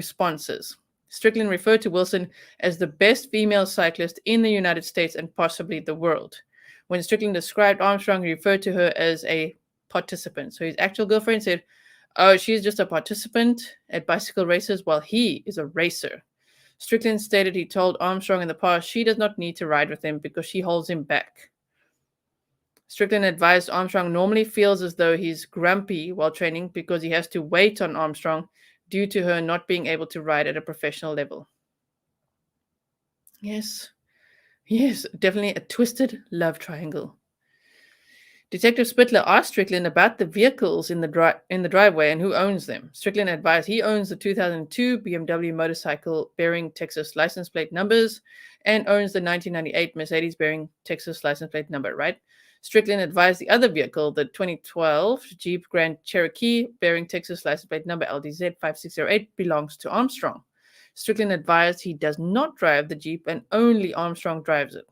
sponsors. Strickland referred to Wilson as the best female cyclist in the United States and possibly the world. When Strickland described Armstrong, he referred to her as a participant. So his actual girlfriend said, oh, she's just a participant at bicycle races while he is a racer. Strickland stated he told Armstrong in the past she does not need to ride with him because she holds him back. Strickland advised Armstrong normally feels as though he's grumpy while training because he has to wait on Armstrong due to her not being able to ride at a professional level. Yes, definitely a twisted love triangle. Detective Spittler asked Strickland about the vehicles in the driveway and who owns them. Strickland advised he owns the 2002 BMW motorcycle bearing Texas license plate numbers and owns the 1998 Mercedes bearing Texas license plate number, right? Strickland advised the other vehicle, the 2012 Jeep Grand Cherokee bearing Texas license plate number LDZ 5608, belongs to Armstrong. Strickland advised he does not drive the Jeep and only Armstrong drives it.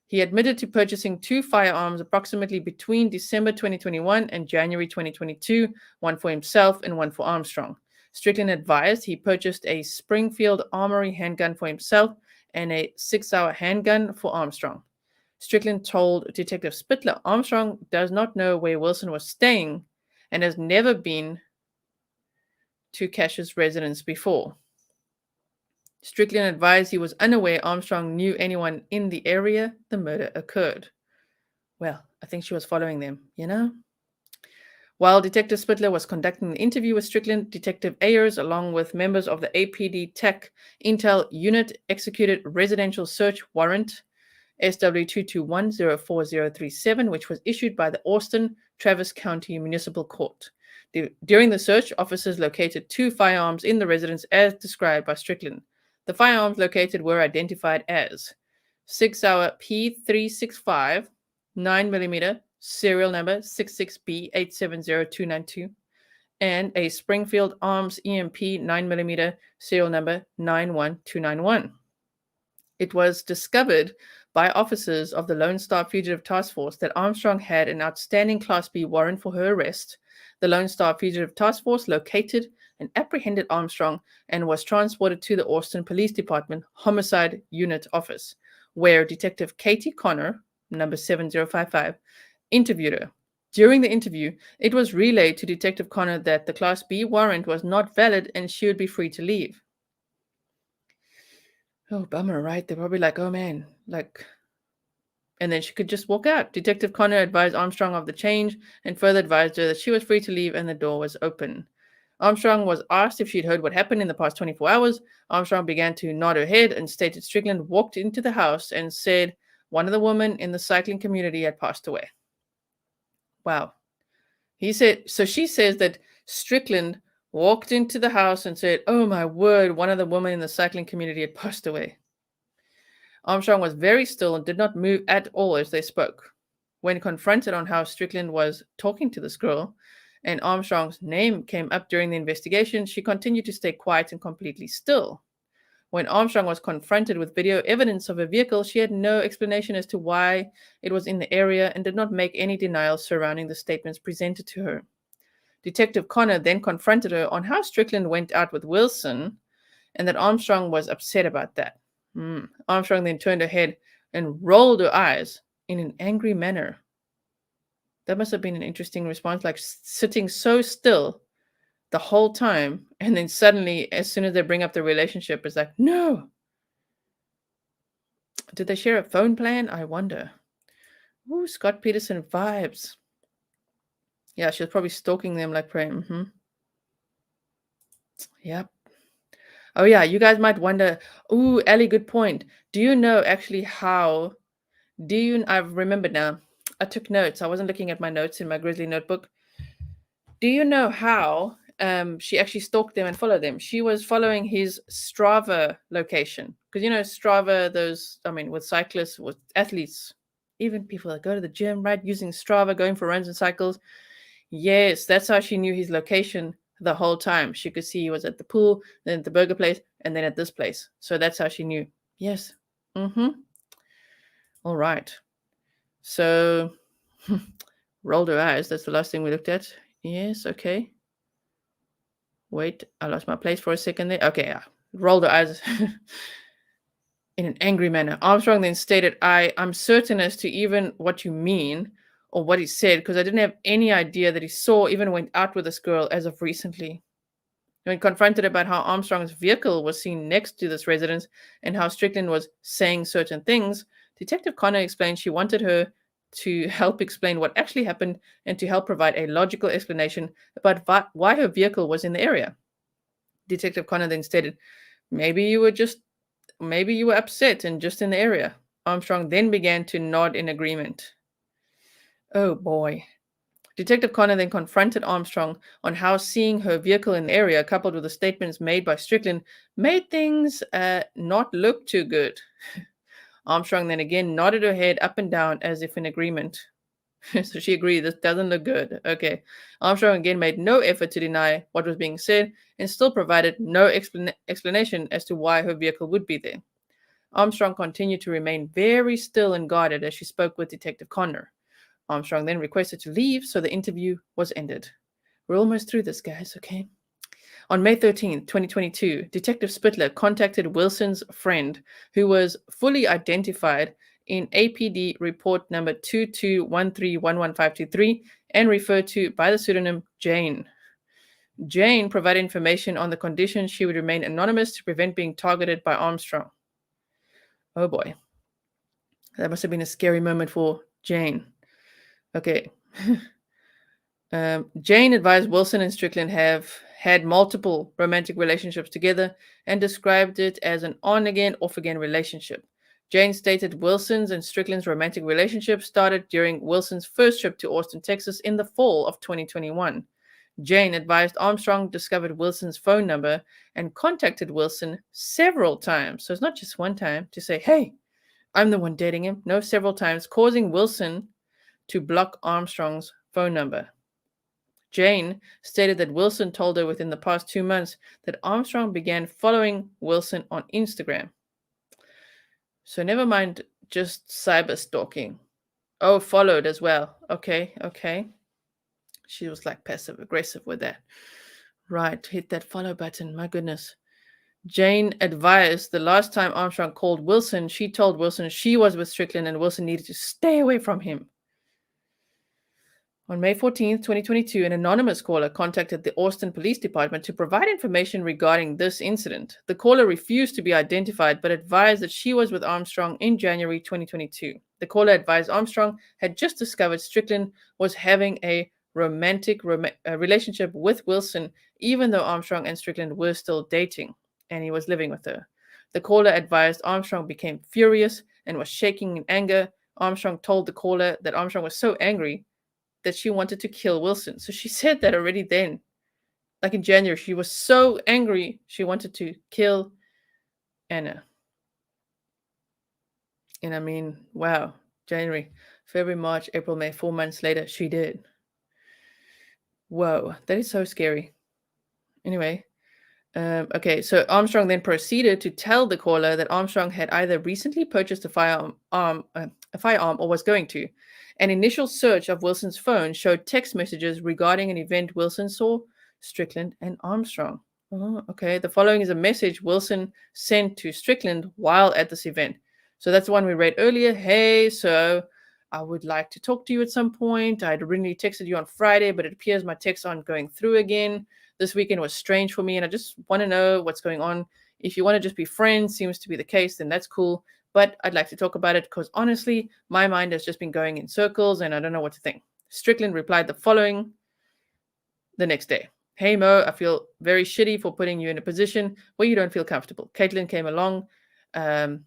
He admitted to purchasing 2 firearms approximately between December 2021 and January 2022, one for himself and one for Armstrong. Strickland advised he purchased a Springfield Armory handgun for himself and a 6-hour handgun for Armstrong. Strickland told Detective Spittler Armstrong does not know where Wilson was staying and has never been to Cash's residence before. Strickland advised he was unaware Armstrong knew anyone in the area the murder occurred. Well, I think she was following them, you know? While Detective Spittler was conducting the interview with Strickland, Detective Ayers, along with members of the APD Tech Intel Unit, executed residential search warrant SW221-04037, which was issued by the Austin Travis County Municipal Court. During the search, officers located 2 firearms in the residence as described by Strickland. The firearms located were identified as Sig Sauer P365 9mm serial number 66B870292 and a Springfield Arms EMP 9mm serial number 91291. It was discovered by officers of the Lone Star Fugitive Task Force that Armstrong had an outstanding Class B warrant for her arrest. The Lone Star Fugitive Task Force located and apprehended Armstrong and was transported to the Austin Police Department Homicide Unit office, where Detective Katie Connor, number 7055, interviewed her. During the interview, it was relayed to Detective Connor that the Class B warrant was not valid and she would be free to leave. Oh, bummer, right? They're probably like, oh man, like, and then she could just walk out. Detective Connor advised Armstrong of the change and further advised her that she was free to leave and the door was open. Armstrong was asked if she'd heard what happened in the past 24 hours. Armstrong began to nod her head and stated Strickland walked into the house and said one of the women in the cycling community had passed away. Wow. He said, so she says that Strickland walked into the house and said, oh my word, one of the women in the cycling community had passed away. Armstrong was very still and did not move at all as they spoke. When confronted on how Strickland was talking to this girl, and Armstrong's name came up during the investigation, she continued to stay quiet and completely still. When Armstrong was confronted with video evidence of a vehicle, she had no explanation as to why it was in the area and did not make any denials surrounding the statements presented to her. Detective Connor then confronted her on how Strickland went out with Wilson and that Armstrong was upset about that. Armstrong then turned her head and rolled her eyes in an angry manner. That must have been an interesting response, like sitting so still the whole time, and then suddenly, as soon as they bring up the relationship, it's like, no. Did they share a phone plan? I wonder. Ooh, Scott Peterson vibes. Yeah, she was probably stalking them like praying. Yep. Oh yeah, you guys might wonder. Ooh, Ellie, good point. Do you know actually how? I remember now. I took notes. I wasn't looking at my notes in my Grizzly notebook. Do you know how she actually stalked them and followed them? She was following his Strava location. Because, you know, Strava, with cyclists, with athletes, even people that go to the gym, right? Using Strava, going for runs and cycles. Yes, that's how she knew his location the whole time. She could see he was at the pool, then at the burger place, and then at this place. So that's how she knew. Yes. All right. So, rolled her eyes. That's the last thing we looked at. Yes, okay. Wait, I lost my place for a second there. Okay, yeah. Rolled her eyes in an angry manner. Armstrong then stated, I'm certain as to even what you mean or what he said, because I didn't have any idea that he saw even went out with this girl as of recently. When confronted about how Armstrong's vehicle was seen next to this residence and how Strickland was saying certain things, Detective Connor explained she wanted her to help explain what actually happened and to help provide a logical explanation about why her vehicle was in the area. Detective Connor then stated, maybe you were upset and just in the area. Armstrong then began to nod in agreement. Oh boy. Detective Connor then confronted Armstrong on how seeing her vehicle in the area, coupled with the statements made by Strickland, made things not look too good. Armstrong then again nodded her head up and down as if in agreement. So she agreed, this doesn't look good. Okay. Armstrong again made no effort to deny what was being said and still provided no explanation as to why her vehicle would be there. Armstrong continued to remain very still and guarded as she spoke with Detective Connor. Armstrong then requested to leave, so the interview was ended. We're almost through this, guys, okay? On May 13, 2022, Detective Spittler contacted Wilson's friend, who was fully identified in APD report number 22131153 and referred to by the pseudonym Jane. Jane provided information on the condition she would remain anonymous to prevent being targeted by Armstrong. Oh boy. That must have been a scary moment for Jane. Okay. Jane advised Wilson and Strickland have had multiple romantic relationships together and described it as an on-again, off-again relationship. Jane stated Wilson's and Strickland's romantic relationship started during Wilson's first trip to Austin, Texas in the fall of 2021. Jane advised Armstrong discovered Wilson's phone number and contacted Wilson several times. So it's not just one time to say, hey, I'm the one dating him. No, several times, causing Wilson to block Armstrong's phone number. Jane stated that Wilson told her within the past 2 months that Armstrong began following Wilson on Instagram. So never mind just cyber stalking. Oh, followed as well. Okay. She was like passive aggressive with that. Right, hit that follow button. My goodness. Jane advised the last time Armstrong called Wilson, she told Wilson she was with Strickland and Wilson needed to stay away from him. On May 14th, 2022, an anonymous caller contacted the Austin Police Department to provide information regarding this incident. The caller refused to be identified but advised that she was with Armstrong in January 2022. The caller advised Armstrong had just discovered Strickland was having a romantic relationship with Wilson, even though Armstrong and Strickland were still dating, and he was living with her. The caller advised Armstrong became furious and was shaking in anger. Armstrong told the caller that Armstrong was so angry that she wanted to kill Wilson. So she said that already then. Like in January, she was so angry she wanted to kill Anna. And I mean, wow. January, February, March, April, May, 4 months later, she did. Whoa, that is so scary. Anyway, okay, so Armstrong then proceeded to tell the caller that Armstrong had either recently purchased a firearm or was going to. An initial search of Wilson's phone showed text messages regarding an event Wilson saw Strickland and Armstrong. Oh, okay, the following is a message Wilson sent to Strickland while at this event. So that's the one we read earlier. Hey, so I would like to talk to you at some point. I had originally texted you on Friday, but it appears my texts aren't going through again. This weekend was strange for me, and I just want to know what's going on. If you want to just be friends, seems to be the case, then that's cool. But I'd like to talk about it because honestly, my mind has just been going in circles and I don't know what to think. Strickland replied the following the next day. Hey Mo, I feel very shitty for putting you in a position where you don't feel comfortable. Kaitlin came along to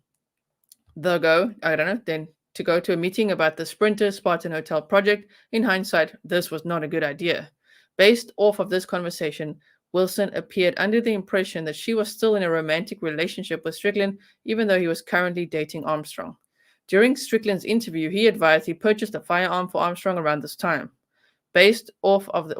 go to a meeting about the Sprinter Spartan Hotel project. In hindsight, this was not a good idea. Based off of this conversation, Wilson appeared under the impression that she was still in a romantic relationship with Strickland, even though he was currently dating Armstrong. During Strickland's interview, he advised he purchased a firearm for Armstrong around this time. Based off of the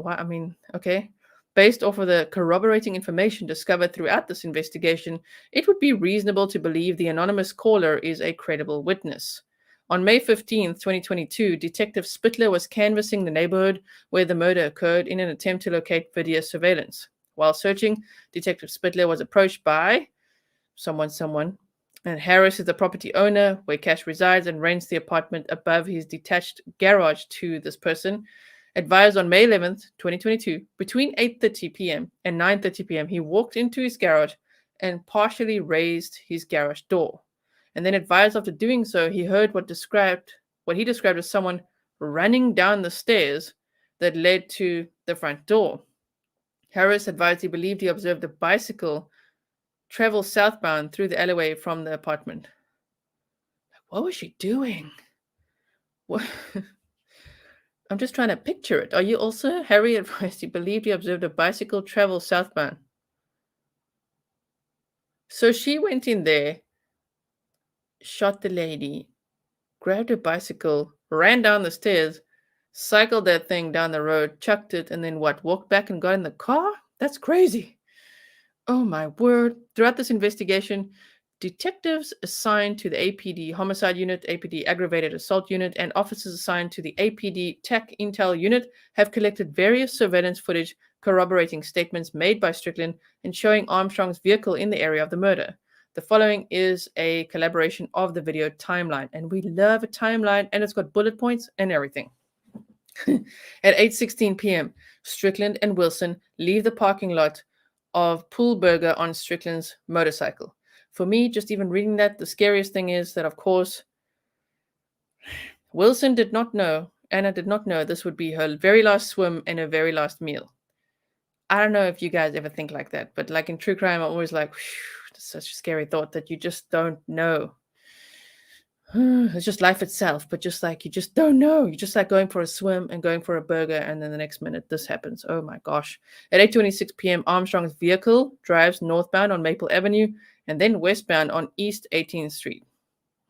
corroborating information discovered throughout this investigation, it would be reasonable to believe the anonymous caller is a credible witness. On May 15th, 2022, Detective Spittler was canvassing the neighborhood where the murder occurred in an attempt to locate video surveillance. While searching, Detective Spittler was approached by someone, and Harris is the property owner where Cash resides and rents the apartment above his detached garage to this person. Advised on May 11th, 2022, between 8:30 p.m. and 9:30 p.m., he walked into his garage and partially raised his garage door. And then advised after doing so, he heard what he described as someone running down the stairs that led to the front door. Harris advised he believed he observed a bicycle travel southbound through the alleyway from the apartment. What was she doing? What? I'm just trying to picture it. Are you also? Harry advised he believed he observed a bicycle travel southbound. So she went in there, shot the lady, grabbed her bicycle, ran down the stairs, cycled that thing down the road, chucked it, and then what? Walked back and got in the car? That's crazy. Oh my word. Throughout this investigation, detectives assigned to the APD Homicide Unit, APD Aggravated Assault Unit, and officers assigned to the APD Tech Intel Unit have collected various surveillance footage corroborating statements made by Strickland and showing Armstrong's vehicle in the area of the murder. The following is a collaboration of the video timeline, and we love a timeline, and it's got bullet points and everything. At 8:16 p.m., Strickland and Wilson leave the parking lot of Pool Burger on Strickland's motorcycle. For me, just even reading that, the scariest thing is that, of course, Wilson did not know, Anna did not know this would be her very last swim and her very last meal. I don't know if you guys ever think like that, but like in true crime, I'm always like, that's such a scary thought that you just don't know. It's just life itself, but just like you just don't know. You're just like going for a swim and going for a burger, and then the next minute this happens. Oh my gosh. At 8:26 p.m., Armstrong's vehicle drives northbound on Maple Avenue and then westbound on East 18th Street.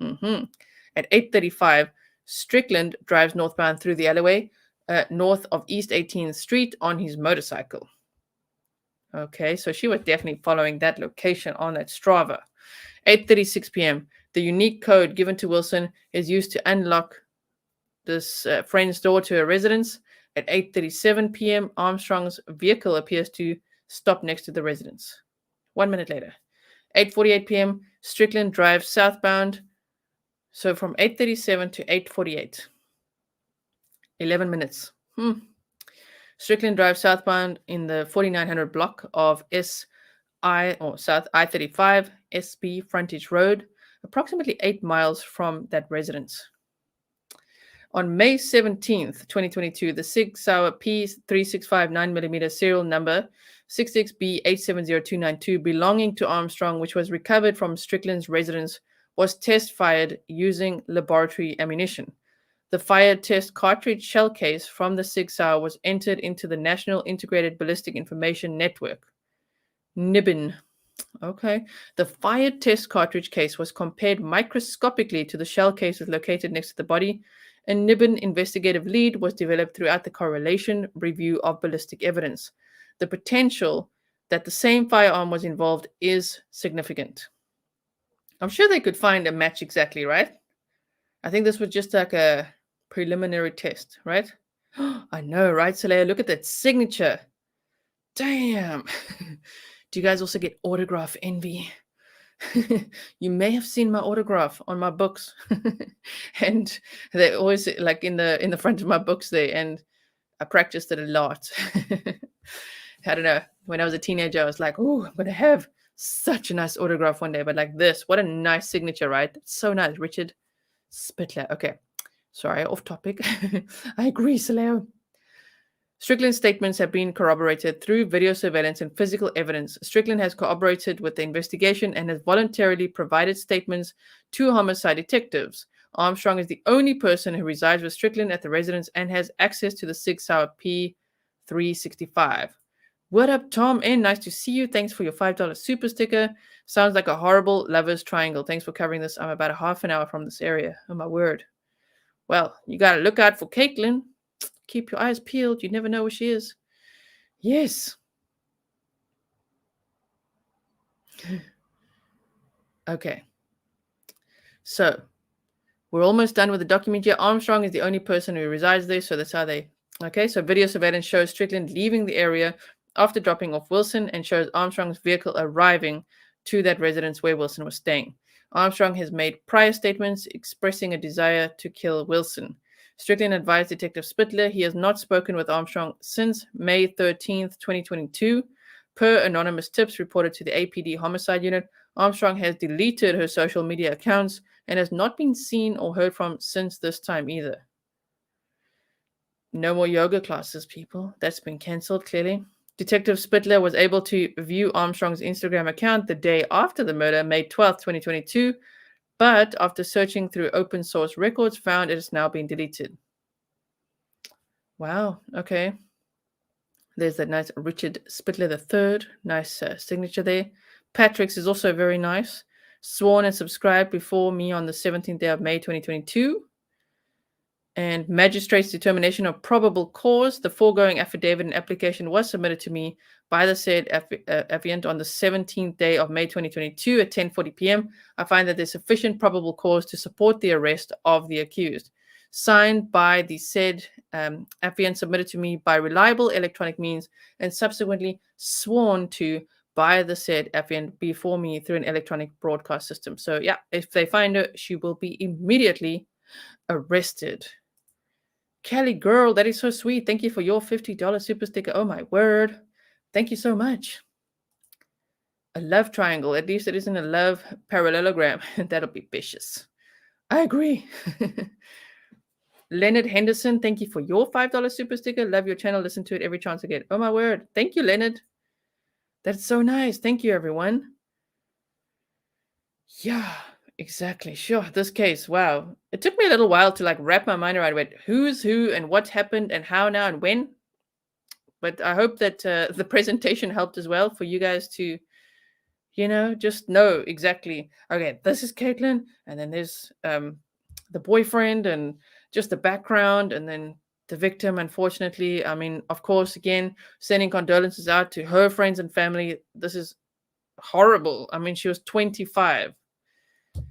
At 8:35, Strickland drives northbound through the alleyway north of East 18th Street on his motorcycle. Okay, so she was definitely following that location on that Strava. 8:36 p.m., the unique code given to Wilson is used to unlock this friend's door to her residence. At 8:37 p.m., Armstrong's vehicle appears to stop next to the residence. 1 minute later, 8:48 p.m., Strickland drives southbound. So from 8:37 to 8:48, 11 minutes. Strickland drives southbound in the 4900 block of South I-35 SB Frontage Road, approximately 8 miles from that residence. On May 17th, 2022, the Sig Sauer P3659 9mm serial number 66B870292 belonging to Armstrong, which was recovered from Strickland's residence, was test fired using laboratory ammunition. The fired test cartridge shell case from the Sig Sauer was entered into the National Integrated Ballistic Information Network, NIBIN. Okay. The fired test cartridge case was compared microscopically to the shell cases located next to the body. A NIBIN investigative lead was developed throughout the correlation review of ballistic evidence. The potential that the same firearm was involved is significant. I'm sure they could find a match exactly, right? I think this was just like a preliminary test, right? I know, right, Saleha? Look at that signature. Damn. Do you guys also get autograph envy? You may have seen my autograph on my books. And they always like in the front of my books there, and I practiced it a lot. I don't know. When I was a teenager, I was like, oh, I'm gonna have such a nice autograph one day. But like this, what a nice signature, right? That's so nice. Richard Spittler. Okay. Sorry, off topic. I agree, Saleo. Strickland's statements have been corroborated through video surveillance and physical evidence. Strickland has cooperated with the investigation and has voluntarily provided statements to homicide detectives. Armstrong is the only person who resides with Strickland at the residence and has access to the Sig Sauer P365. What up, Tom? And nice to see you. Thanks for your $5 super sticker. Sounds like a horrible lover's triangle. Thanks for covering this. I'm about a half an hour from this area. Oh, my word. Well, you got to look out for Kaitlin. Keep your eyes peeled. You never know where she is. Yes. Okay. So, we're almost done with the document here. Armstrong is the only person who resides there, so that's how they... Okay, so video surveillance shows Strickland leaving the area after dropping off Wilson and shows Armstrong's vehicle arriving to that residence where Wilson was staying. Armstrong has made prior statements expressing a desire to kill Wilson. Strickland advised Detective Spittler he has not spoken with Armstrong since May 13th, 2022. Per anonymous tips reported to the APD Homicide Unit, Armstrong has deleted her social media accounts and has not been seen or heard from since this time either. No more yoga classes, people. That's been cancelled, clearly. Detective Spittler was able to view Armstrong's Instagram account the day after the murder, May 12th, 2022, but after searching through open source records, found it has now been deleted. Wow, okay. There's that nice Richard Spittler III. Nice signature there. Patrick's is also very nice. Sworn and subscribed before me on the 17th day of May 2022. And magistrate's determination of probable cause. The foregoing affidavit and application was submitted to me by the said affiant on the 17th day of May 2022 at 10:40 p.m. I find that there's sufficient probable cause to support the arrest of the accused. Signed by the said affiant, submitted to me by reliable electronic means, and subsequently sworn to by the said affiant before me through an electronic broadcast system. So yeah, if they find her, she will be immediately arrested. Kelly girl, that is so sweet. Thank you for your $50 super sticker. Oh my word. Thank you so much. A love triangle. At least it isn't a love parallelogram. That'll be vicious. I agree. Leonard Henderson, thank you for your $5 super sticker. Love your channel. Listen to it every chance I get. Oh my word. Thank you, Leonard. That's so nice. Thank you, everyone. Yeah, exactly. Sure. This case. Wow. It took me a little while to like wrap my mind around it. Who's who and what happened and how now and when. But I hope that the presentation helped as well for you guys to, just know exactly, okay, this is Kaitlin, and then there's the boyfriend and just the background, and then the victim, unfortunately. I mean, of course, again, sending condolences out to her friends and family. This is horrible. I mean, she was 25. This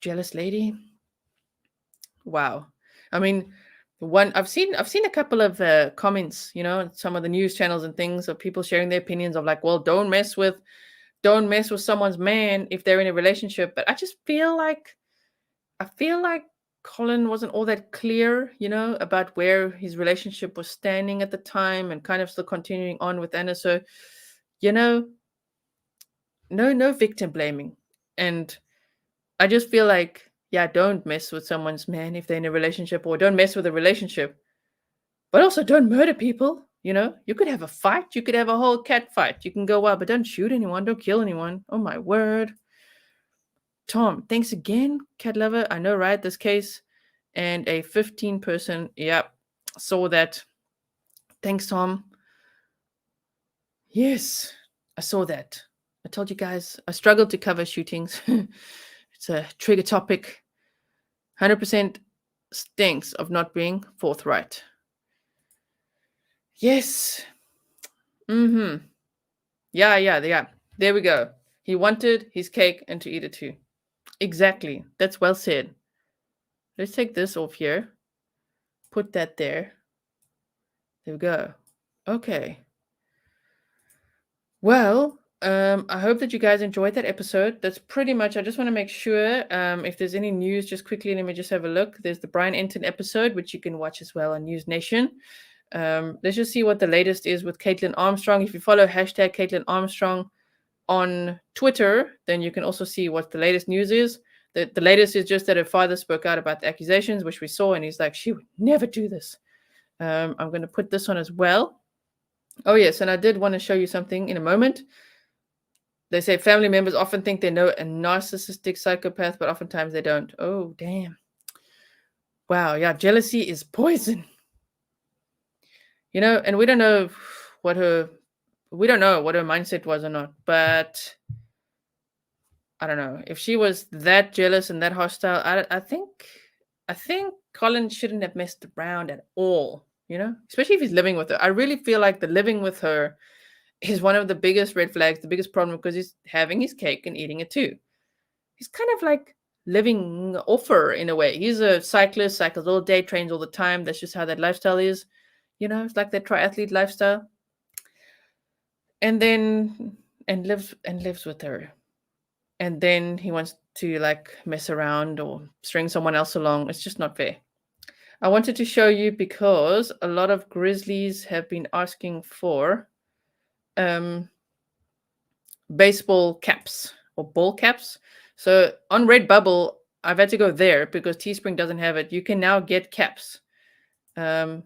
jealous lady. Wow. I mean, I've seen a couple of comments, some of the news channels and things of people sharing their opinions of like, well, don't mess with someone's man if they're in a relationship. But I feel like Colin wasn't all that clear, about where his relationship was standing at the time and kind of still continuing on with Anna. So, no victim blaming. And I just feel like, yeah, don't mess with someone's man if they're in a relationship, or don't mess with a relationship. But also don't murder people, You could have a fight. You could have a whole cat fight. You can go wild, but don't shoot anyone. Don't kill anyone. Oh, my word. Tom, thanks again, cat lover. I know, right? This case. And a 15-person. Yep. Saw that. Thanks, Tom. Yes, I saw that. I told you guys, I struggled to cover shootings. It's a trigger topic. 100% stinks of not being forthright. Yes. Yeah. There we go. He wanted his cake and to eat it too. Exactly. That's well said. Let's take this off here. Put that there. There we go. Okay. Well, I hope that you guys enjoyed that episode. That's pretty much, I just want to make sure if there's any news, just quickly, let me just have a look. There's the Brian Enton episode, which you can watch as well on News Nation. Let's just see what the latest is with Kaitlin Armstrong. If you follow hashtag Kaitlin Armstrong on Twitter, then you can also see what the latest news is. The latest is just that her father spoke out about the accusations, which we saw, and he's like, she would never do this. I'm going to put this on as well. Oh, yes, and I did want to show you something in a moment. They say family members often think they know a narcissistic psychopath, but oftentimes they don't. Oh, damn. Wow, yeah, jealousy is poison. And we don't know what her mindset was or not, but I don't know. If she was that jealous and that hostile, I think Colin shouldn't have messed around at all, especially if he's living with her. I really feel like the living with her is one of the biggest red flags, the biggest problem, because he's having his cake and eating it too. He's kind of like living off her in a way. He's a cyclist, cycles all day, trains all the time. That's just how that lifestyle is. It's like that triathlete lifestyle. And then lives with her. And then he wants to like mess around or string someone else along. It's just not fair. I wanted to show you because a lot of Grizzlies have been asking for baseball caps or ball caps. So on Redbubble, I've had to go there because Teespring doesn't have it. You can now get caps. I'll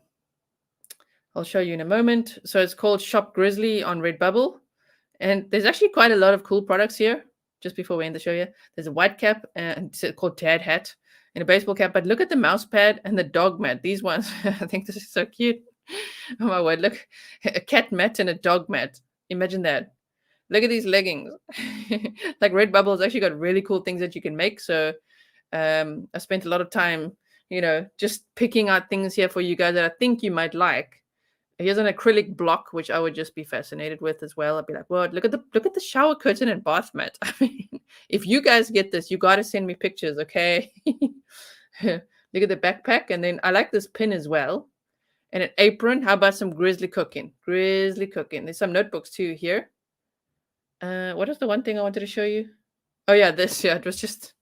show you in a moment. So it's called Shop Grizzly on Redbubble. And there's actually quite a lot of cool products here. Just before we end the show here, there's a white cap and it's called Dad Hat and a baseball cap. But look at the mouse pad and the dog mat. These ones, I think this is so cute. Oh my word, look, a cat mat and a dog mat. Imagine that. Look at these leggings. Like Redbubble has actually got really cool things that you can make. So I spent a lot of time, just picking out things here for you guys that I think you might like. Here's an acrylic block, which I would just be fascinated with as well. I'd be like, well, look at the shower curtain and bath mat. I mean, if you guys get this, you got to send me pictures, okay? Look at the backpack. And then I like this pin as well. And an apron. How about some Grizzly cooking? Grizzly cooking. There's some notebooks too here. What is the one thing I wanted to show you? Oh, yeah, this. Yeah, it was just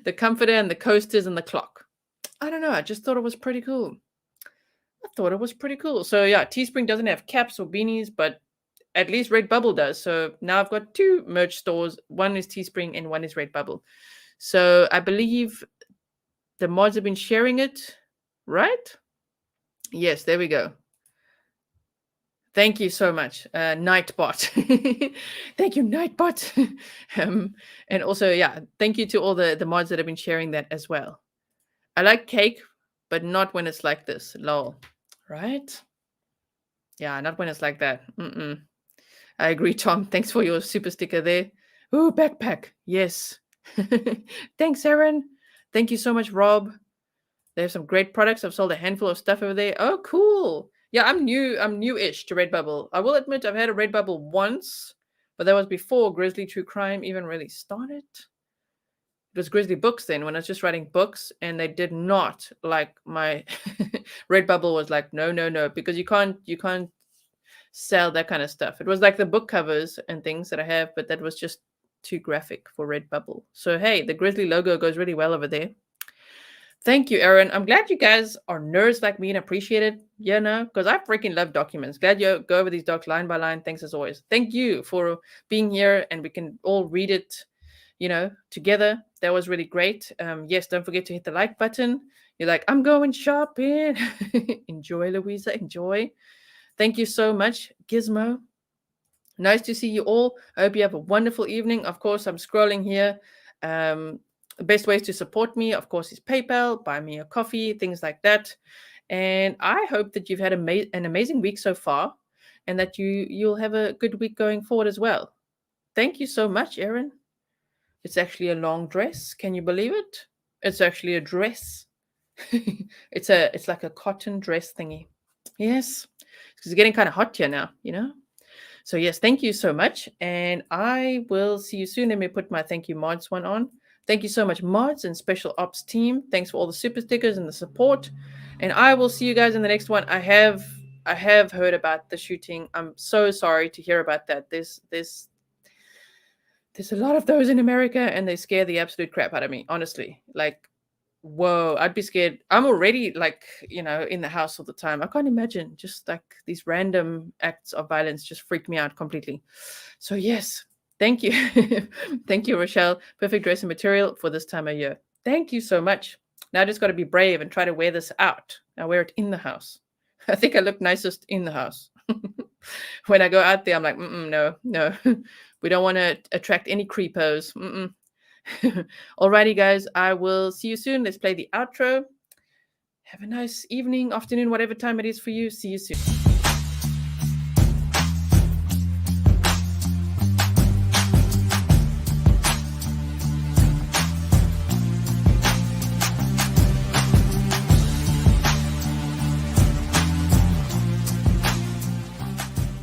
the comforter and the coasters and the clock. I don't know. I just thought it was pretty cool. So yeah, Teespring doesn't have caps or beanies, but at least Redbubble does. So now I've got 2 merch stores. One is Teespring and one is Redbubble. So I believe the mods have been sharing it, right? Yes, there we go. Thank you so much, Nightbot. Thank you, Nightbot. And also, yeah, thank you to all the mods that have been sharing that as well. I like cake, but not when it's like this. Lol. Right? Yeah, not when it's like that. I agree, Tom. Thanks for your super sticker there. Ooh, backpack. Yes. Thanks, Aaron. Thank you so much, Rob. They have some great products. I've sold a handful of stuff over there. Oh, cool. Yeah, I'm newish to Redbubble. I will admit I've had a Redbubble once, but that was before Grizzly True Crime even really started. It was Grizzly Books then, when I was just writing books, and they did not like my Redbubble was like, no, because you can't sell that kind of stuff. It was like the book covers and things that I have, but that was just too graphic for Redbubble. So hey, the Grizzly logo goes really well over there. Thank you, Aaron. I'm glad you guys are nerds like me and appreciate it. Yeah, no, because I freaking love documents. Glad you go over these docs line by line. Thanks as always. Thank you for being here, and we can all read it, together. That was really great. Yes, don't forget to hit the like button. You're like, I'm going shopping. Enjoy, Louisa. Enjoy. Thank you so much, Gizmo. Nice to see you all. I hope you have a wonderful evening. Of course, I'm scrolling here. The best ways to support me, of course, is PayPal, buy me a coffee, things like that. And I hope that you've had an amazing week so far, and that you'll have a good week going forward as well. Thank you so much, Aaron. It's actually a long dress. Can you believe it? It's actually a dress. It's like a cotton dress thingy. Yes, because it's getting kind of hot here now, So yes, thank you so much, and I will see you soon. Let me put my thank you mods one on. Thank you so much, mods and special ops team. Thanks for all the super stickers and the support. And I will see you guys in the next one. I have heard about the shooting. I'm so sorry to hear about that. There's a lot of those in America, and they scare the absolute crap out of me, honestly. Like, whoa, I'd be scared. I'm already in the house all the time. I can't imagine just like these random acts of violence just freak me out completely. So yes, thank you. Thank you, Rochelle. Perfect dress and material for this time of year. Thank you so much. Now I just got to be brave and try to wear this out. I wear it in the house. I think I look nicest in the house. When I go out there, I'm like, no. We don't want to attract any creepos. Alrighty, guys. I will see you soon. Let's play the outro. Have a nice evening, afternoon, whatever time it is for you. See you soon.